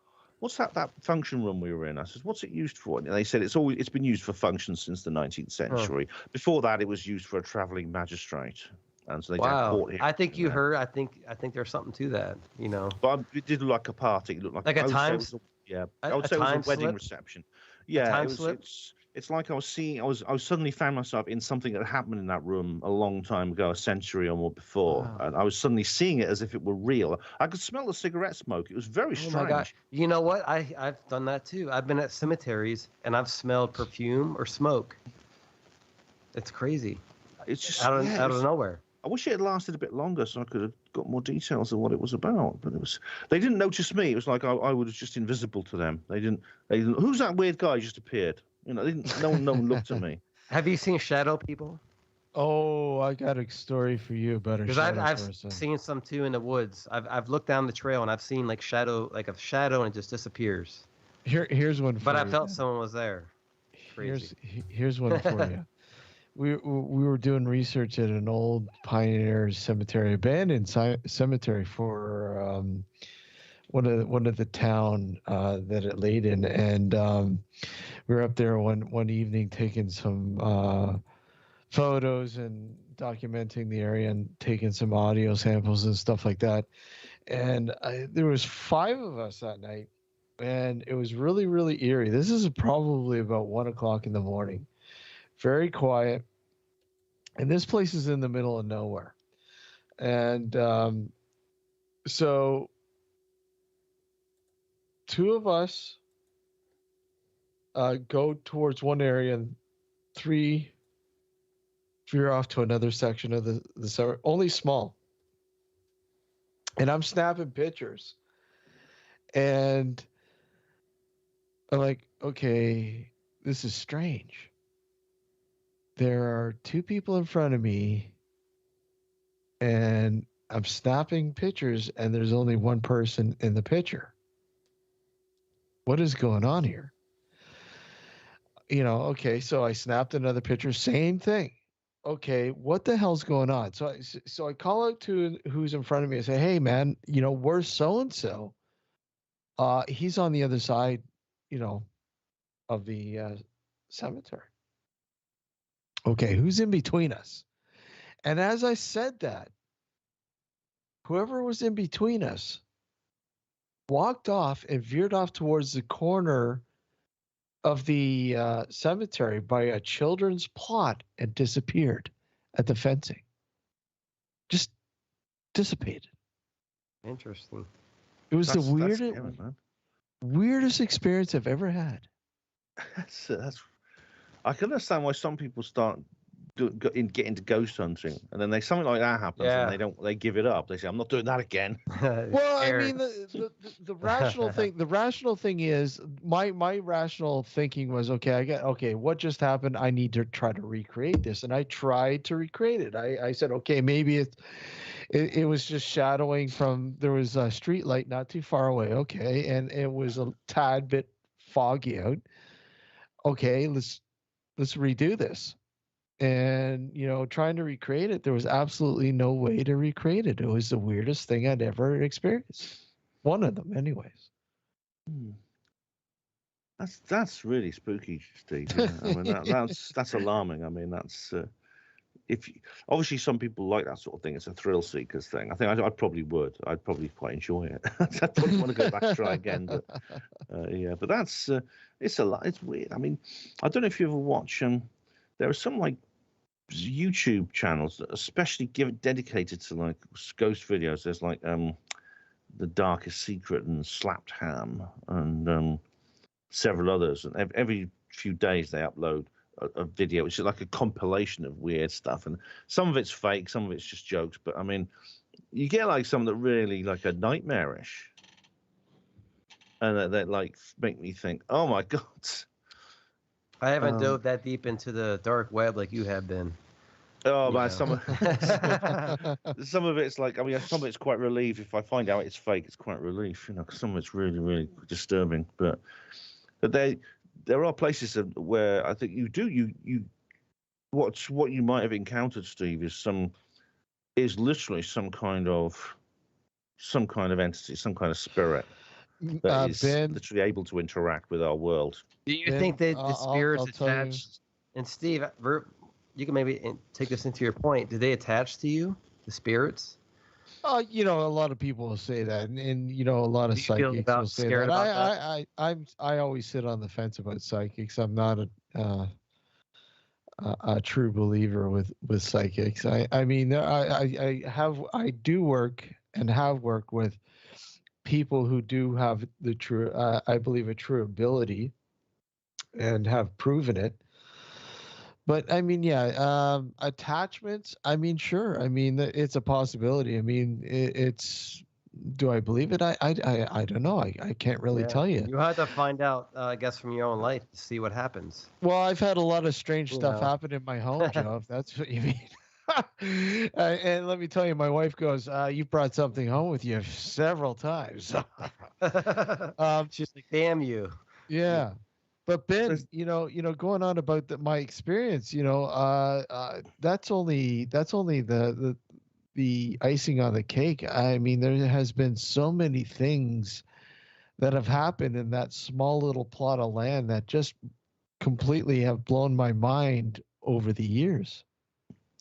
What's that function room we were in? I said, what's it used for? And they said it's been used for functions since the 19th century. Oh. Before that, it was used for a traveling magistrate. And so they court here. I think you heard. I think there's something to that. But it did look like a party. It looked like a time. I would say it was a wedding reception. Yeah, it's like I was suddenly found myself in something that happened in that room a long time ago, a century or more before, and I was suddenly seeing it as if it were real. I could smell the cigarette smoke. It was very strange. Oh my gosh! You know what? I've done that too. I've been at cemeteries and I've smelled perfume or smoke. It's crazy. It's just out of nowhere. I wish it had lasted a bit longer so I could have got more details of what it was about. But they didn't notice me. It was like I was just invisible to them. They didn't. Who's that weird guy who just appeared? No one looked at me. Have you seen shadow people? Oh, I got a story for you about a Because shadow I've person. seen some too in the woods. I've looked down the trail and I've seen like a shadow and it just disappears. Here's one for But you. I felt Ben. someone was there. Crazy. Here's one for you. We were doing research at an old pioneer cemetery, abandoned cemetery for one of the town that it laid in, and we were up there one evening taking some photos and documenting the area and taking some audio samples and stuff like that. And there was 5 of us that night, and it was really, really eerie. This is probably about 1:00 in the morning. Very quiet. And this place is in the middle of nowhere. And so 2 of us go towards one area, and 3 veer off to another section of the cemetery, only small. And I'm snapping pictures. And I'm like, okay, this is strange. There are 2 people in front of me, and I'm snapping pictures, and there's only one person in the picture. What is going on here? Okay, so I snapped another picture, same thing. Okay, what the hell's going on? So I call out to who's in front of me and say, hey, man, where's so-and-so? He's on the other side, of the cemetery. Okay, who's in between us? And as I said that, whoever was in between us walked off and veered off towards the corner of the cemetery by a children's plot and disappeared at the fencing. Just dissipated. Interesting. It was the weirdest experience I've ever had. That's. I can understand why some people get into ghost hunting, and then something like that happens, and they give it up. They say, "I'm not doing that again." Well, I mean, the rational thing. The rational thing is my rational thinking was, okay, what just happened? I need to try to recreate this, and I tried to recreate it. I said, okay, maybe it was just shadowing from. There was a street light not too far away. Okay, and it was a tad bit foggy out. Okay, let's redo this. And, trying to recreate it, there was absolutely no way to recreate it. It was the weirdest thing I'd ever experienced. One of them, anyways. That's really spooky, Steve. Yeah. I mean, that's alarming. I mean, that's obviously some people like that sort of thing. It's a thrill seekers thing. I think I probably would. I'd probably quite enjoy it. I probably want to go back and try again. But yeah, but that's it's a lot. It's weird. I mean, I don't know if you ever watch. There are some like YouTube channels that especially dedicated to like ghost videos. There's like The Darkest Secret and Slapped Ham and several others. And every few days they upload a video, which is like a compilation of weird stuff. And some of it's fake, some of it's just jokes. But I mean, you get like some that really like are nightmarish, and that like make me think, oh my God. I haven't dove that deep into the dark web like you have been. Oh man, some of it's like, I mean, some of it's quite relief. If I find out it's fake, it's quite relief, because some of it's really, really disturbing. But there are places where I think what you might have encountered, Steve, is literally some kind of entity, some kind of spirit that is literally able to interact with our world. Do you think that the spirits attached? And Steve, you can maybe take this into your point. Do they attach to you, the spirits? A lot of people will say that, and a lot of psychics will say that. I always sit on the fence about psychics. I'm not a true believer with psychics. I mean, I do work and have worked with people who do have the true, I believe, a true ability, and have proven it. But I mean, attachments. I mean, sure. I mean, it's a possibility. I mean, it's Do I believe it? I don't know. I can't really tell you. You have to find out, I guess, from your own life to see what happens. Well, I've had a lot of strange stuff happen in my home, Joe, if that's what you mean. And let me tell you, my wife goes, you brought something home with you several times. She's like, damn you. Yeah. But Ben, going on about my experience, that's only the icing on the cake. I mean, there has been so many things that have happened in that small little plot of land that just completely have blown my mind over the years.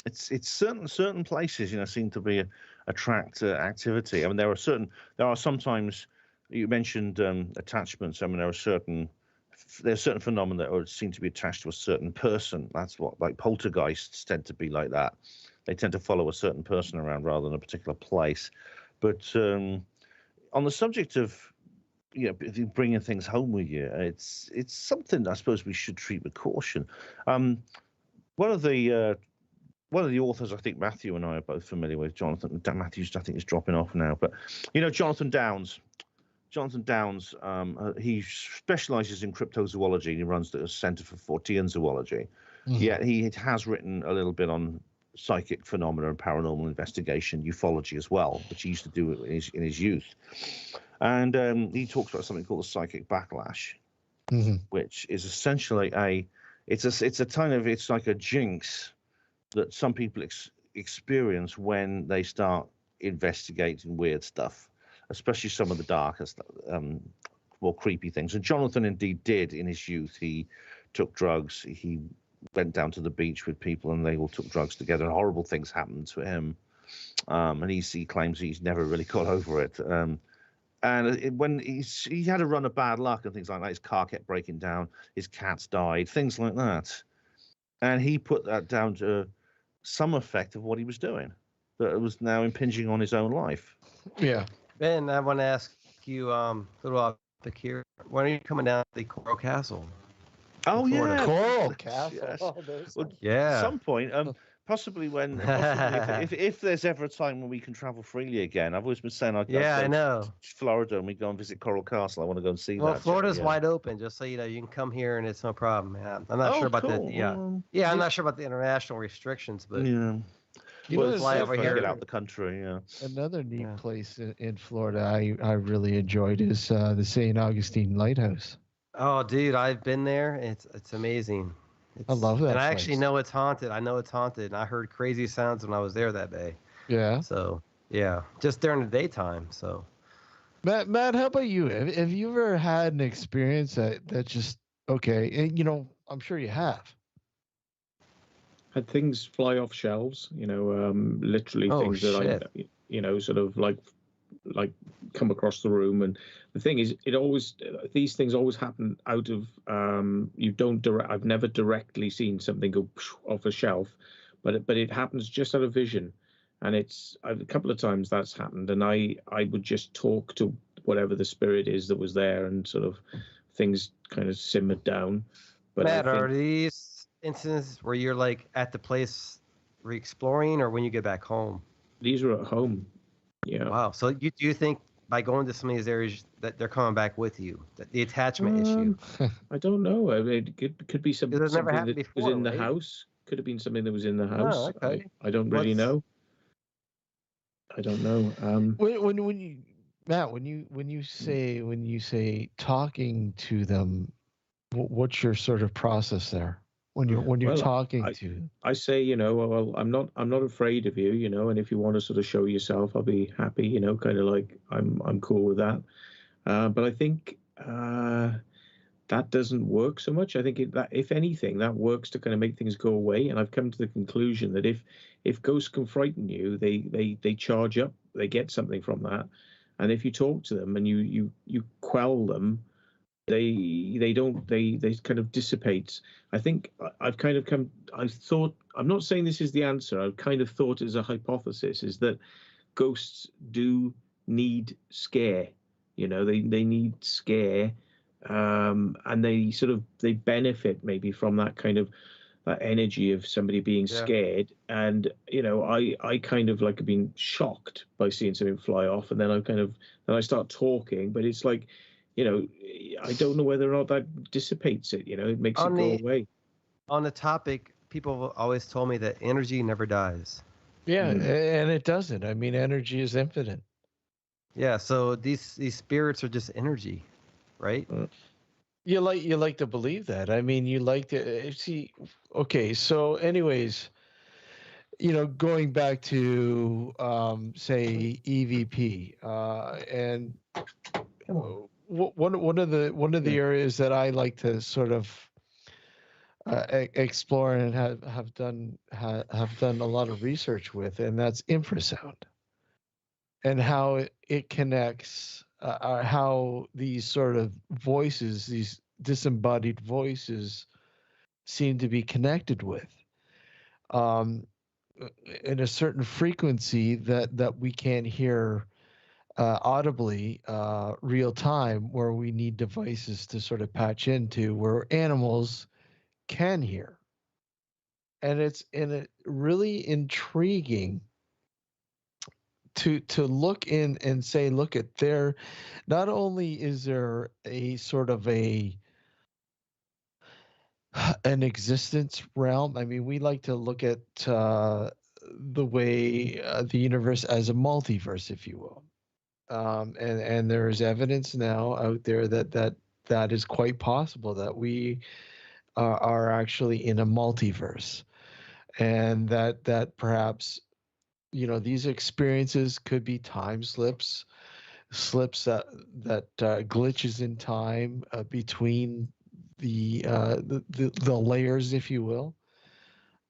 It's certain places, seem to be attract activity. I mean, there are sometimes, you mentioned attachments. I mean, there's certain phenomena that seem to be attached to a certain person. That's what, like, poltergeists tend to be like that. They tend to follow a certain person around rather than a particular place. But on the subject of bringing things home with you, it's something I suppose we should treat with caution. One of the authors, I think Matthew and I are both familiar with, Jonathan. Matthew's, I think, is dropping off now, but Jonathan Downes. Jonathan Downes, he specializes in cryptozoology, and he runs the Center for Fortean Zoology. Mm-hmm. Yet he has written a little bit on psychic phenomena and paranormal investigation, ufology as well, which he used to do in his youth. And he talks about something called the psychic backlash, mm-hmm. which is essentially it's like a jinx that some people experience when they start investigating weird stuff, especially some of the darkest, more creepy things. And Jonathan indeed did in his youth. He took drugs. He went down to the beach with people, and they all took drugs together, and horrible things happened to him. And he claims he's never really got over it. When he had a run of bad luck and things like that, his car kept breaking down, his cats died, things like that. And he put that down to some effect of what he was doing, that it was now impinging on his own life. Yeah. Ben, I want to ask you a little off the here. When are you coming down to the Coral Castle? Oh, yeah. Coral Castle. Yes. Oh, well, yeah. At some point, possibly if there's ever a time when we can travel freely again. I've always been saying I'd go to Florida and we go and visit Coral Castle. I want to go and see that. Well, Florida's wide open, just so you know. You can come here and it's no problem. Yeah. I'm not sure about I'm not sure about the international restrictions, but fly over here, get out the country. Yeah. Another neat place in Florida I really enjoyed is the St. Augustine Lighthouse. Oh, dude, I've been there. It's amazing. I love that. And I actually know it's haunted. I know it's haunted. And I heard crazy sounds when I was there that day. Yeah. So, yeah, just during the daytime. So, Matt, how about you? Have you ever had an experience that just, okay, and, I'm sure you have. Had things fly off shelves, literally things that I, sort of like come across the room. And the thing is, these things always happen out of I've never directly seen something go off a shelf, but it happens just out of vision. And a couple of times that's happened, and I would just talk to whatever the spirit is that was there, and sort of things kind of simmered down. But Matt, are these instances where you're like at the place re-exploring, or when you get back home? These are at home. Yeah. Wow. So do you think by going to some of these areas that they're coming back with you? That the attachment issue? I don't know. I mean, it could be something that before, was in the house. Could have been something that was in the house. Oh, okay. I don't really know. I don't know. When you Matt, when you say talking to them, what's your sort of process there? When you're talking to, I say, well, I'm not afraid of you, and if you want to sort of show yourself, I'll be happy, kind of like I'm cool with that. But I think that doesn't work so much. I think that if anything, that works to kind of make things go away. And I've come to the conclusion that if ghosts can frighten you, they charge up, they get something from that. And if you talk to them and you quell them, they kind of dissipate. I think I've kind of I'm not saying this is the answer. I've kind of thought as a hypothesis is that ghosts do need scare. They need scare, and they benefit maybe from that kind of energy of somebody being scared, and I kind of like have been shocked by seeing something fly off, and then I start talking, but it's like, I don't know whether or not that dissipates it. It makes it go away. On the topic, people have always told me that energy never dies. Yeah, and it doesn't. I mean, energy is infinite. Yeah, so these spirits are just energy, right? You like to believe that. I mean, you like to see. Okay, so anyways, going back to say EVP, and one of the areas that I like to sort of explore and have done a lot of research with, and that's infrasound, and how it connects, how these sort of voices, these disembodied voices, seem to be connected with, in a certain frequency that we can't hear audibly real time, where we need devices to sort of patch into, where animals can hear. And it's really intriguing to look in and say, look at there. Not only is there a sort of an existence realm. I mean, we like to look at the way the universe as a multiverse, if you will. And there is evidence now out there that is quite possible, that we are actually in a multiverse, and that perhaps these experiences could be time slips that glitches in time between the layers, if you will,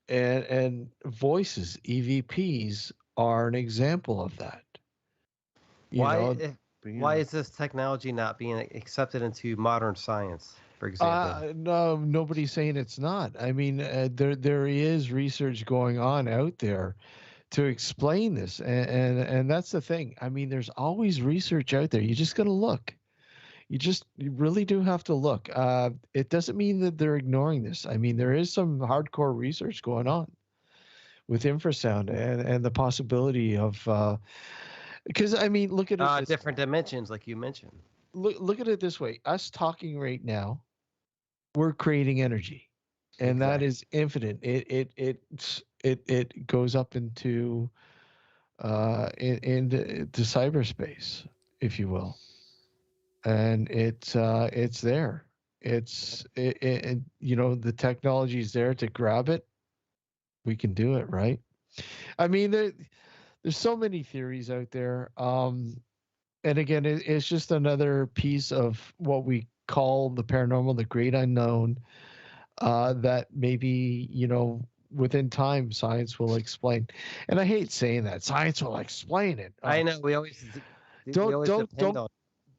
and voices, EVPs, are an example of that. Why is this technology not being accepted into modern science, for example? No, nobody's saying it's not. I mean, there is research going on out there to explain this, and that's the thing. I mean, there's always research out there. You just got to look. You really do have to look. It doesn't mean that they're ignoring this. I mean, there is some hardcore research going on with infrasound and the possibility of, because I mean, look at it. Different dimensions, like you mentioned. Look at it this way. Us talking right now, we're creating energy, and that is infinite. It goes up into cyberspace, if you will. And it's there. The technology is there to grab it. We can do it, right? I mean, there's so many theories out there. And again, it's just another piece of what we call the paranormal, the great unknown, that maybe, within time, science will explain. And I hate saying that. Science will explain it. I know. We always depend on.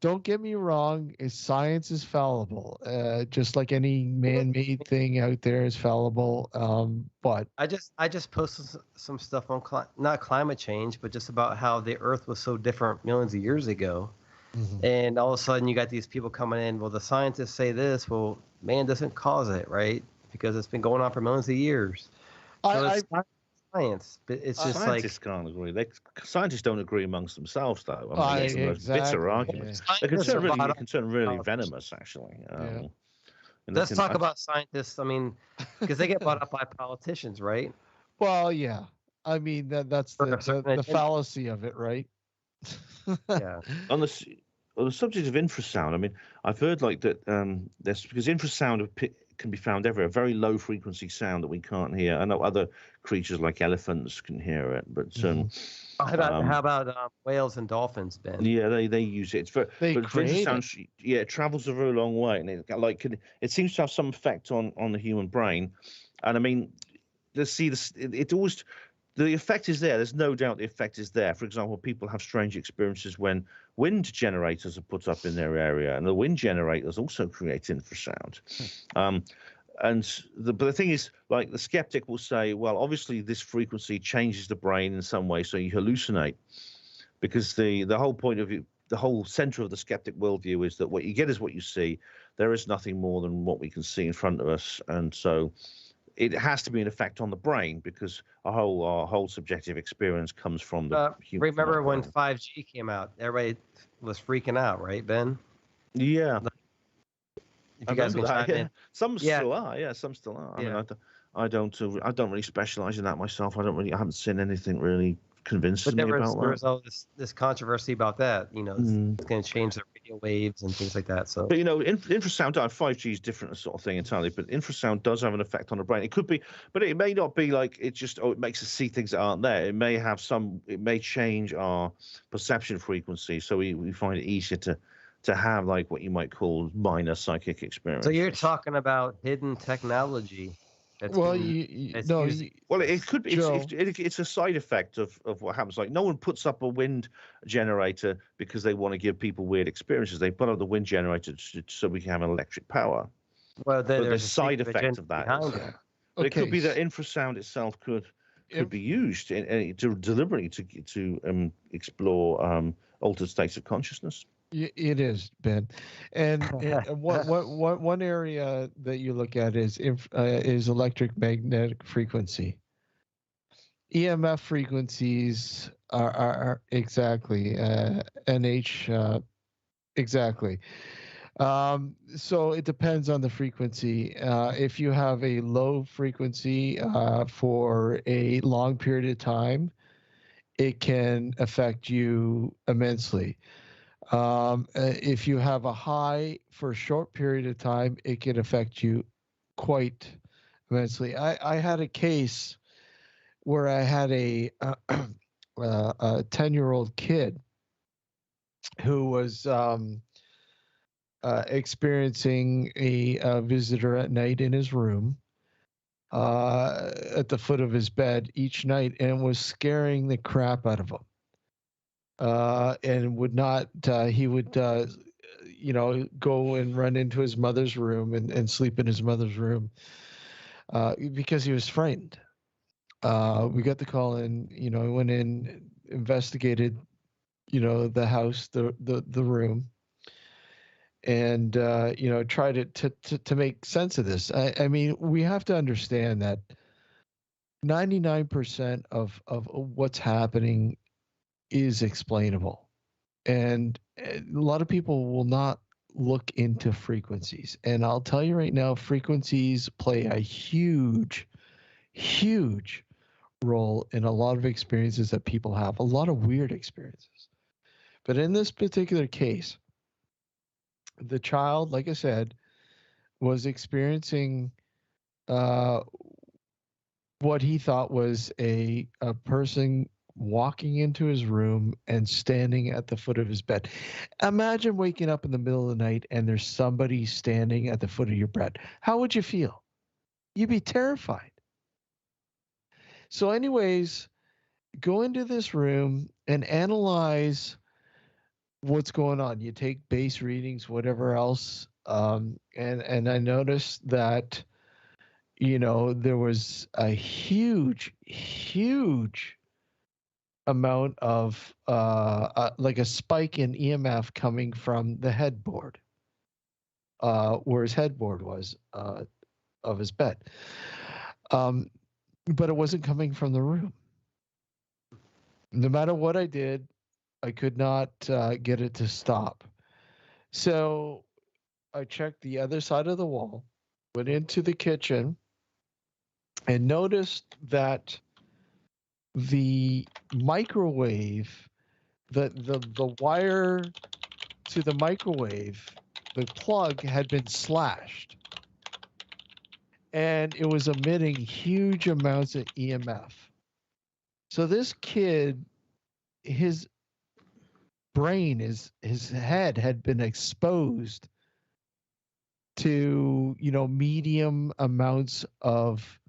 Don't get me wrong. Science is fallible, just like any man-made thing out there is fallible. But I just posted some stuff on not climate change, but just about how the Earth was so different millions of years ago, and all of a sudden you got these people coming in. Well, the scientists say this. Well, man doesn't cause it, right? Because it's been going on for millions of years. So it's not science, but it's just scientists can't agree. Scientists don't agree amongst themselves, though. I mean, it's the most bitter argument. They can turn really venomous, actually. Let's talk about scientists. I mean, because they get bought up by politicians, right? Well, yeah. I mean, that's the fallacy of it, right? Yeah. On the subject of infrasound, I mean, I've heard like that. Because infrasound can be found everywhere. Very low frequency sound that we can't hear. I know other creatures like elephants can hear it, but how about whales and dolphins, Ben? Yeah, they use it. But infrasound, it travels a very long way, and it seems to have some effect on the human brain. And I mean, let's see this. It always. The effect is there. There's no doubt the effect is there. For example, people have strange experiences when wind generators are put up in their area, and the wind generators also create infrasound. But the thing is, like, the skeptic will say, well, obviously this frequency changes the brain in some way, so you hallucinate. Because the whole point of it, the whole center of the skeptic worldview is that what you get is what you see. There is nothing more than what we can see in front of us, and so it has to be an effect on the brain because our whole subjective experience comes from the human. Remember when 5G came out? Everybody was freaking out, right, Ben? Yeah. If you guys can chime in. Some still are. Yeah, some still are. I mean, I don't really specialize in that myself. I haven't seen anything really convincing me about that. There was all this controversy about that. You know, it's going to change the radio waves and things like that. So, but you know, infrasound, 5G is different sort of thing entirely. But infrasound does have an effect on the brain. It could be, but it may not be like it just it makes us see things that aren't there. It may have it may change our perception frequency, so we find it easier to have like what you might call minor psychic experience. So you're talking about hidden technology. It could be. It's a side effect of what happens. Like no one puts up a wind generator because they want to give people weird experiences. They put up the wind generator so we can have electric power. Well, then there's a side effect of that. But it could be that infrasound itself could be used to deliberately to explore altered states of consciousness. It is, Ben, and one area that you look at is electromagnetic frequency. EMF frequencies are exactly NH exactly. So it depends on the frequency. If you have a low frequency for a long period of time, it can affect you immensely. If you have a high for a short period of time, it can affect you quite immensely. I had a case where I had a 10-year-old kid who was experiencing a visitor at night in his room at the foot of his bed each night, and was scaring the crap out of him. And would not, he would, go and run into his mother's room and sleep in his mother's room because he was frightened. We got the call in, went in, investigated, the house, the room, and, tried to make sense of this. I mean, we have to understand that 99% of what's happening is explainable, and a lot of people will not look into frequencies. And I'll tell you right now, frequencies play a huge role in a lot of experiences that people have, a lot of weird experiences. But in this particular case, the child, like I said, was experiencing what he thought was a person walking into his room and standing at the foot of his bed. Imagine waking up in the middle of the night and there's somebody standing at the foot of your bed. How would you feel? You'd be terrified. So anyways, go into this room and analyze what's going on. You take base readings, whatever else. And I noticed that, there was a huge amount of like a spike in EMF coming from the headboard, where his headboard was of his bed, but it wasn't coming from the room. No matter what I did, I could not get it to stop. So I checked the other side of the wall, went into the kitchen, and noticed that the microwave, the wire to the microwave, the plug had been slashed, and it was emitting huge amounts of EMF. So this kid, his brain, his head had been exposed to, medium amounts of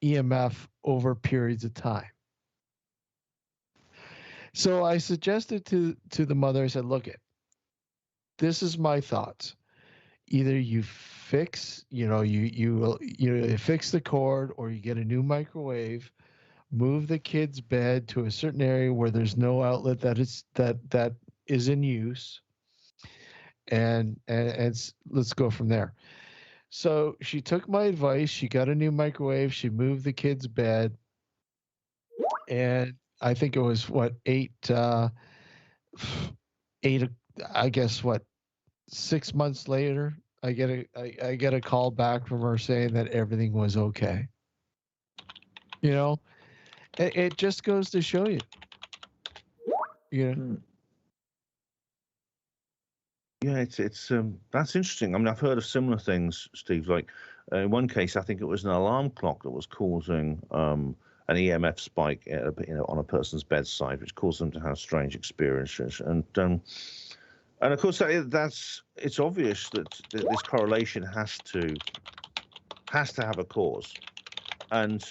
EMF over periods of time. So I suggested to the mother, I said, look, this is my thoughts. Either you fix, you fix the cord, or you get a new microwave, move the kid's bed to a certain area where there's no outlet that is in use, and let's go from there. So she took my advice. She got a new microwave. She moved the kids' bed, and I think it was what eight. I guess what 6 months later, I get a call back from her saying that everything was okay. You know, it just goes to show you. You know. Yeah, it's that's interesting. I mean, I've heard of similar things, Steve. Like in one case, I think it was an alarm clock that was causing an EMF spike, on a person's bedside, which caused them to have strange experiences. And of course, it's obvious that this correlation has to have a cause, and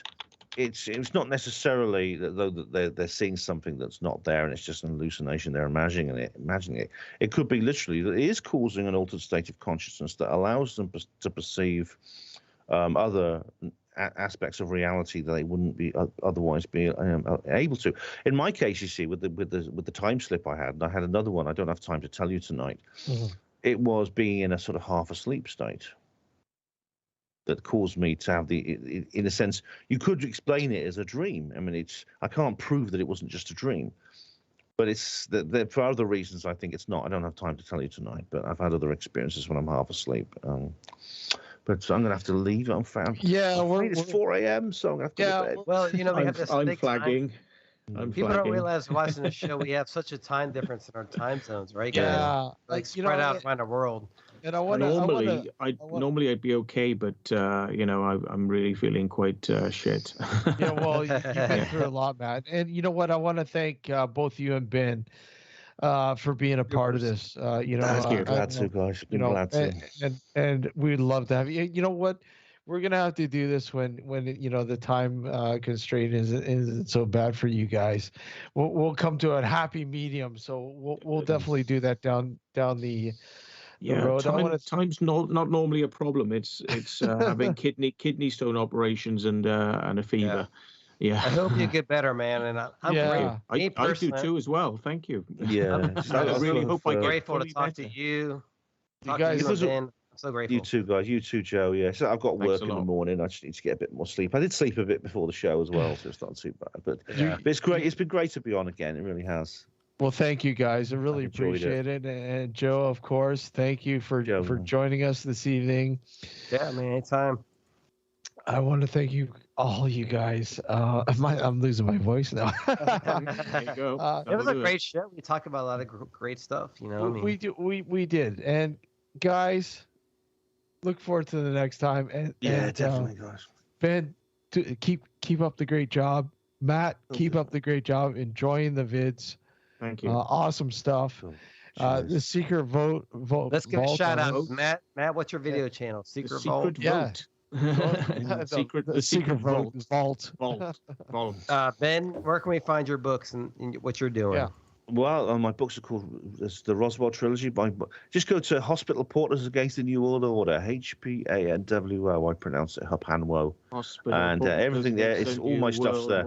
it's not necessarily that they're seeing something that's not there and it's just an hallucination. They're imagining it. It could be literally that it is causing an altered state of consciousness that allows them to perceive other aspects of reality that they wouldn't be otherwise be able to. In my case, you see, with the time slip I had, and I had another one I don't have time to tell you tonight. Mm-hmm. It was being in a sort of half asleep state that caused me to have in a sense, you could explain it as a dream. I mean, I can't prove that it wasn't just a dream, but it's that for other reasons, I think it's not. I don't have time to tell you tonight, but I've had other experiences when I'm half asleep. But I'm going to have to leave. It's 4 a.m., so I'm going to have to go to bed. Well, we have this big flagging. People don't realize watching the show, we have such a time difference in our time zones, right? Yeah. Spread out around the world. And normally I'd be okay, but I'm really feeling quite shit. Yeah, well, you've been through a lot, Matt. And you know what? I want to thank both you and Ben for being a part of this. Thank you. Glad to, guys. Glad to. And we'd love to have you. You know what? We're gonna have to do this when the time constraint isn't so bad for you guys. We'll come to a happy medium. So we'll definitely do that down the. Yeah, time's not normally a problem. It's having kidney stone operations and a fever. Yeah. I hope you get better, man. And I'm grateful. I do too as well. Thank you. Yeah. I really hope I get grateful to talk to you. You guys, I'm so grateful. You too, guys. You too, Joe. Yeah. So I've got work in the morning. I just need to get a bit more sleep. I did sleep a bit before the show as well, so it's not too bad. But it's great. It's been great to be on again. It really has. Well, thank you guys. I really appreciate it. And Joe, of course, thank you for joining us this evening. Yeah, man, anytime. I want to thank you, all you guys. I'm losing my voice now. There you go. It was a great show. We talked about a lot of great stuff. We did. And guys, look forward to the next time. And definitely, guys. Ben, keep up the great job. Matt, keep up the great job. Enjoying the vids. Thank you. Awesome stuff. The Secret Vote. Let's give a shout out, Matt. Matt, what's your video channel? Secret Vote. Yeah. The Secret Vote. Vault. Ben, where can we find your books and what you're doing? Yeah. Well, my books are called the Roswell Trilogy. Just go to Hospital Porters Against the New World Order, HPANWO. I pronounce it Hapanwo. And everything there, it's all my stuff's there.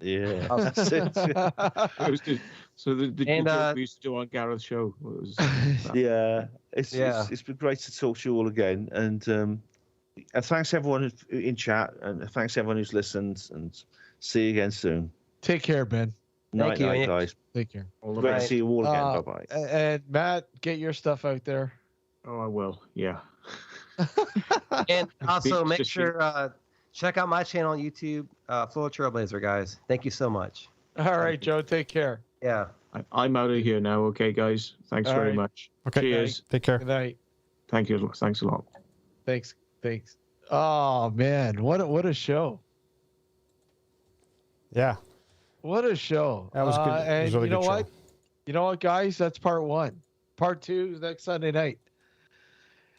Yeah. That's it. So the joke we used to do on Gareth's show was. It's been great to talk to you all again. And thanks everyone in chat. And thanks everyone who's listened. And see you again soon. Take care, Ben. Night, guys. Take care. Great to see you all again. Bye-bye. And Matt, get your stuff out there. Oh, I will. Yeah. And also make sure check out my channel on YouTube, Flow Trailblazer, guys. Thank you so much. All right, Joe. Take care. Yeah. I'm out of here now. Okay, guys. Thanks very much. Okay. Cheers. Take care. Good night. Thank you. Thanks a lot. Thanks. Oh man, what a show. Yeah. What a show. That was good. And was really you know good what? show. You know what, guys? That's part 1. Part 2 is next Sunday night.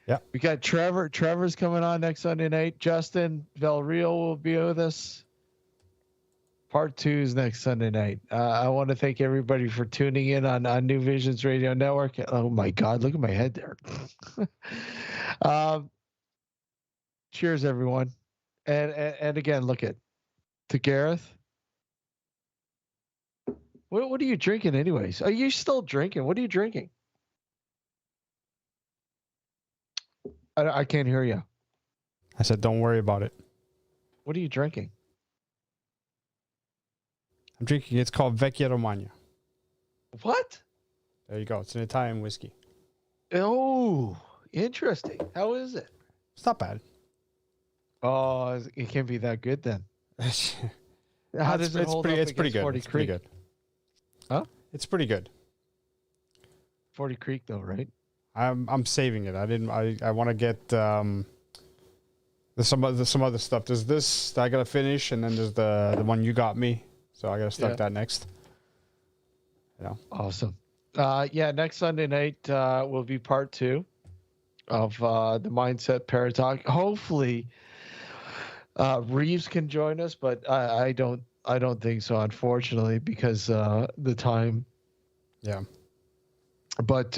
Yeah. We got Trevor. Trevor's coming on next Sunday night. Justin Velrio will be with us. Part 2 is next Sunday night. I want to thank everybody for tuning in on New Visions Radio Network. Oh my God, look at my head there. Cheers, everyone. And again, look to Gareth. What are you drinking anyways? Are you still drinking? What are you drinking? I can't hear you. I said, don't worry about it. What are you drinking? I'm drinking, it's called Vecchia Romagna. What? There you go. It's an Italian whiskey. Oh, interesting. How is it? It's not bad. Oh, it can't be that good then. How does it hold up it's pretty against good. 40 It's Creek? pretty good. Huh? It's pretty good. 40 Creek though, right? I'm saving it. I want to get there's some other stuff. There's this that I gotta finish, and then there's the one you got me. So I gotta start that next. Yeah. Awesome. Next Sunday night will be part 2 of the Mindset Paratalk. Hopefully, Reeves can join us, but I don't think so, unfortunately, because the time. Yeah. But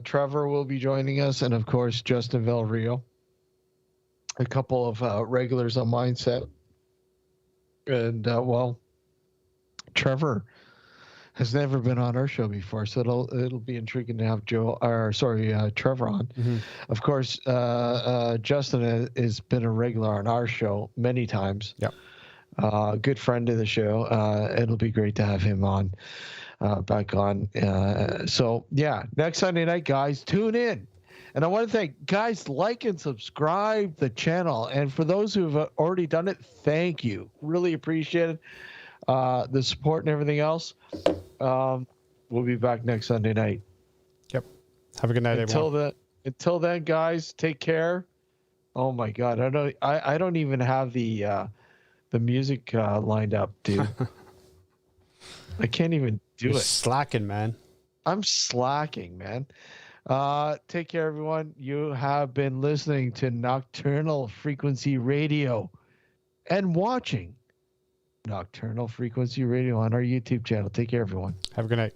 Trevor will be joining us, and of course Justin Villarreal, a couple of regulars on Mindset, and Trevor has never been on our show before, so it'll be intriguing to have Trevor on. Mm-hmm. Of course, Justin has been a regular on our show many times. Yep. Good friend of the show. It'll be great to have him on. Back on. Next Sunday night, guys, tune in. And I want to thank guys, like and subscribe the channel. And for those who have already done it, thank you. Really appreciate it. The support and everything else. We'll be back next Sunday night. Yep. Have a good night, everyone. Until then, guys, take care. Oh my God, I don't even have the music lined up, dude. I can't even do it. Slacking, man. I'm slacking, man. Take care, everyone. You have been listening to Nocturnal Frequency Radio and watching Nocturnal Frequency Radio on our YouTube channel. Take care, everyone. Have a good night.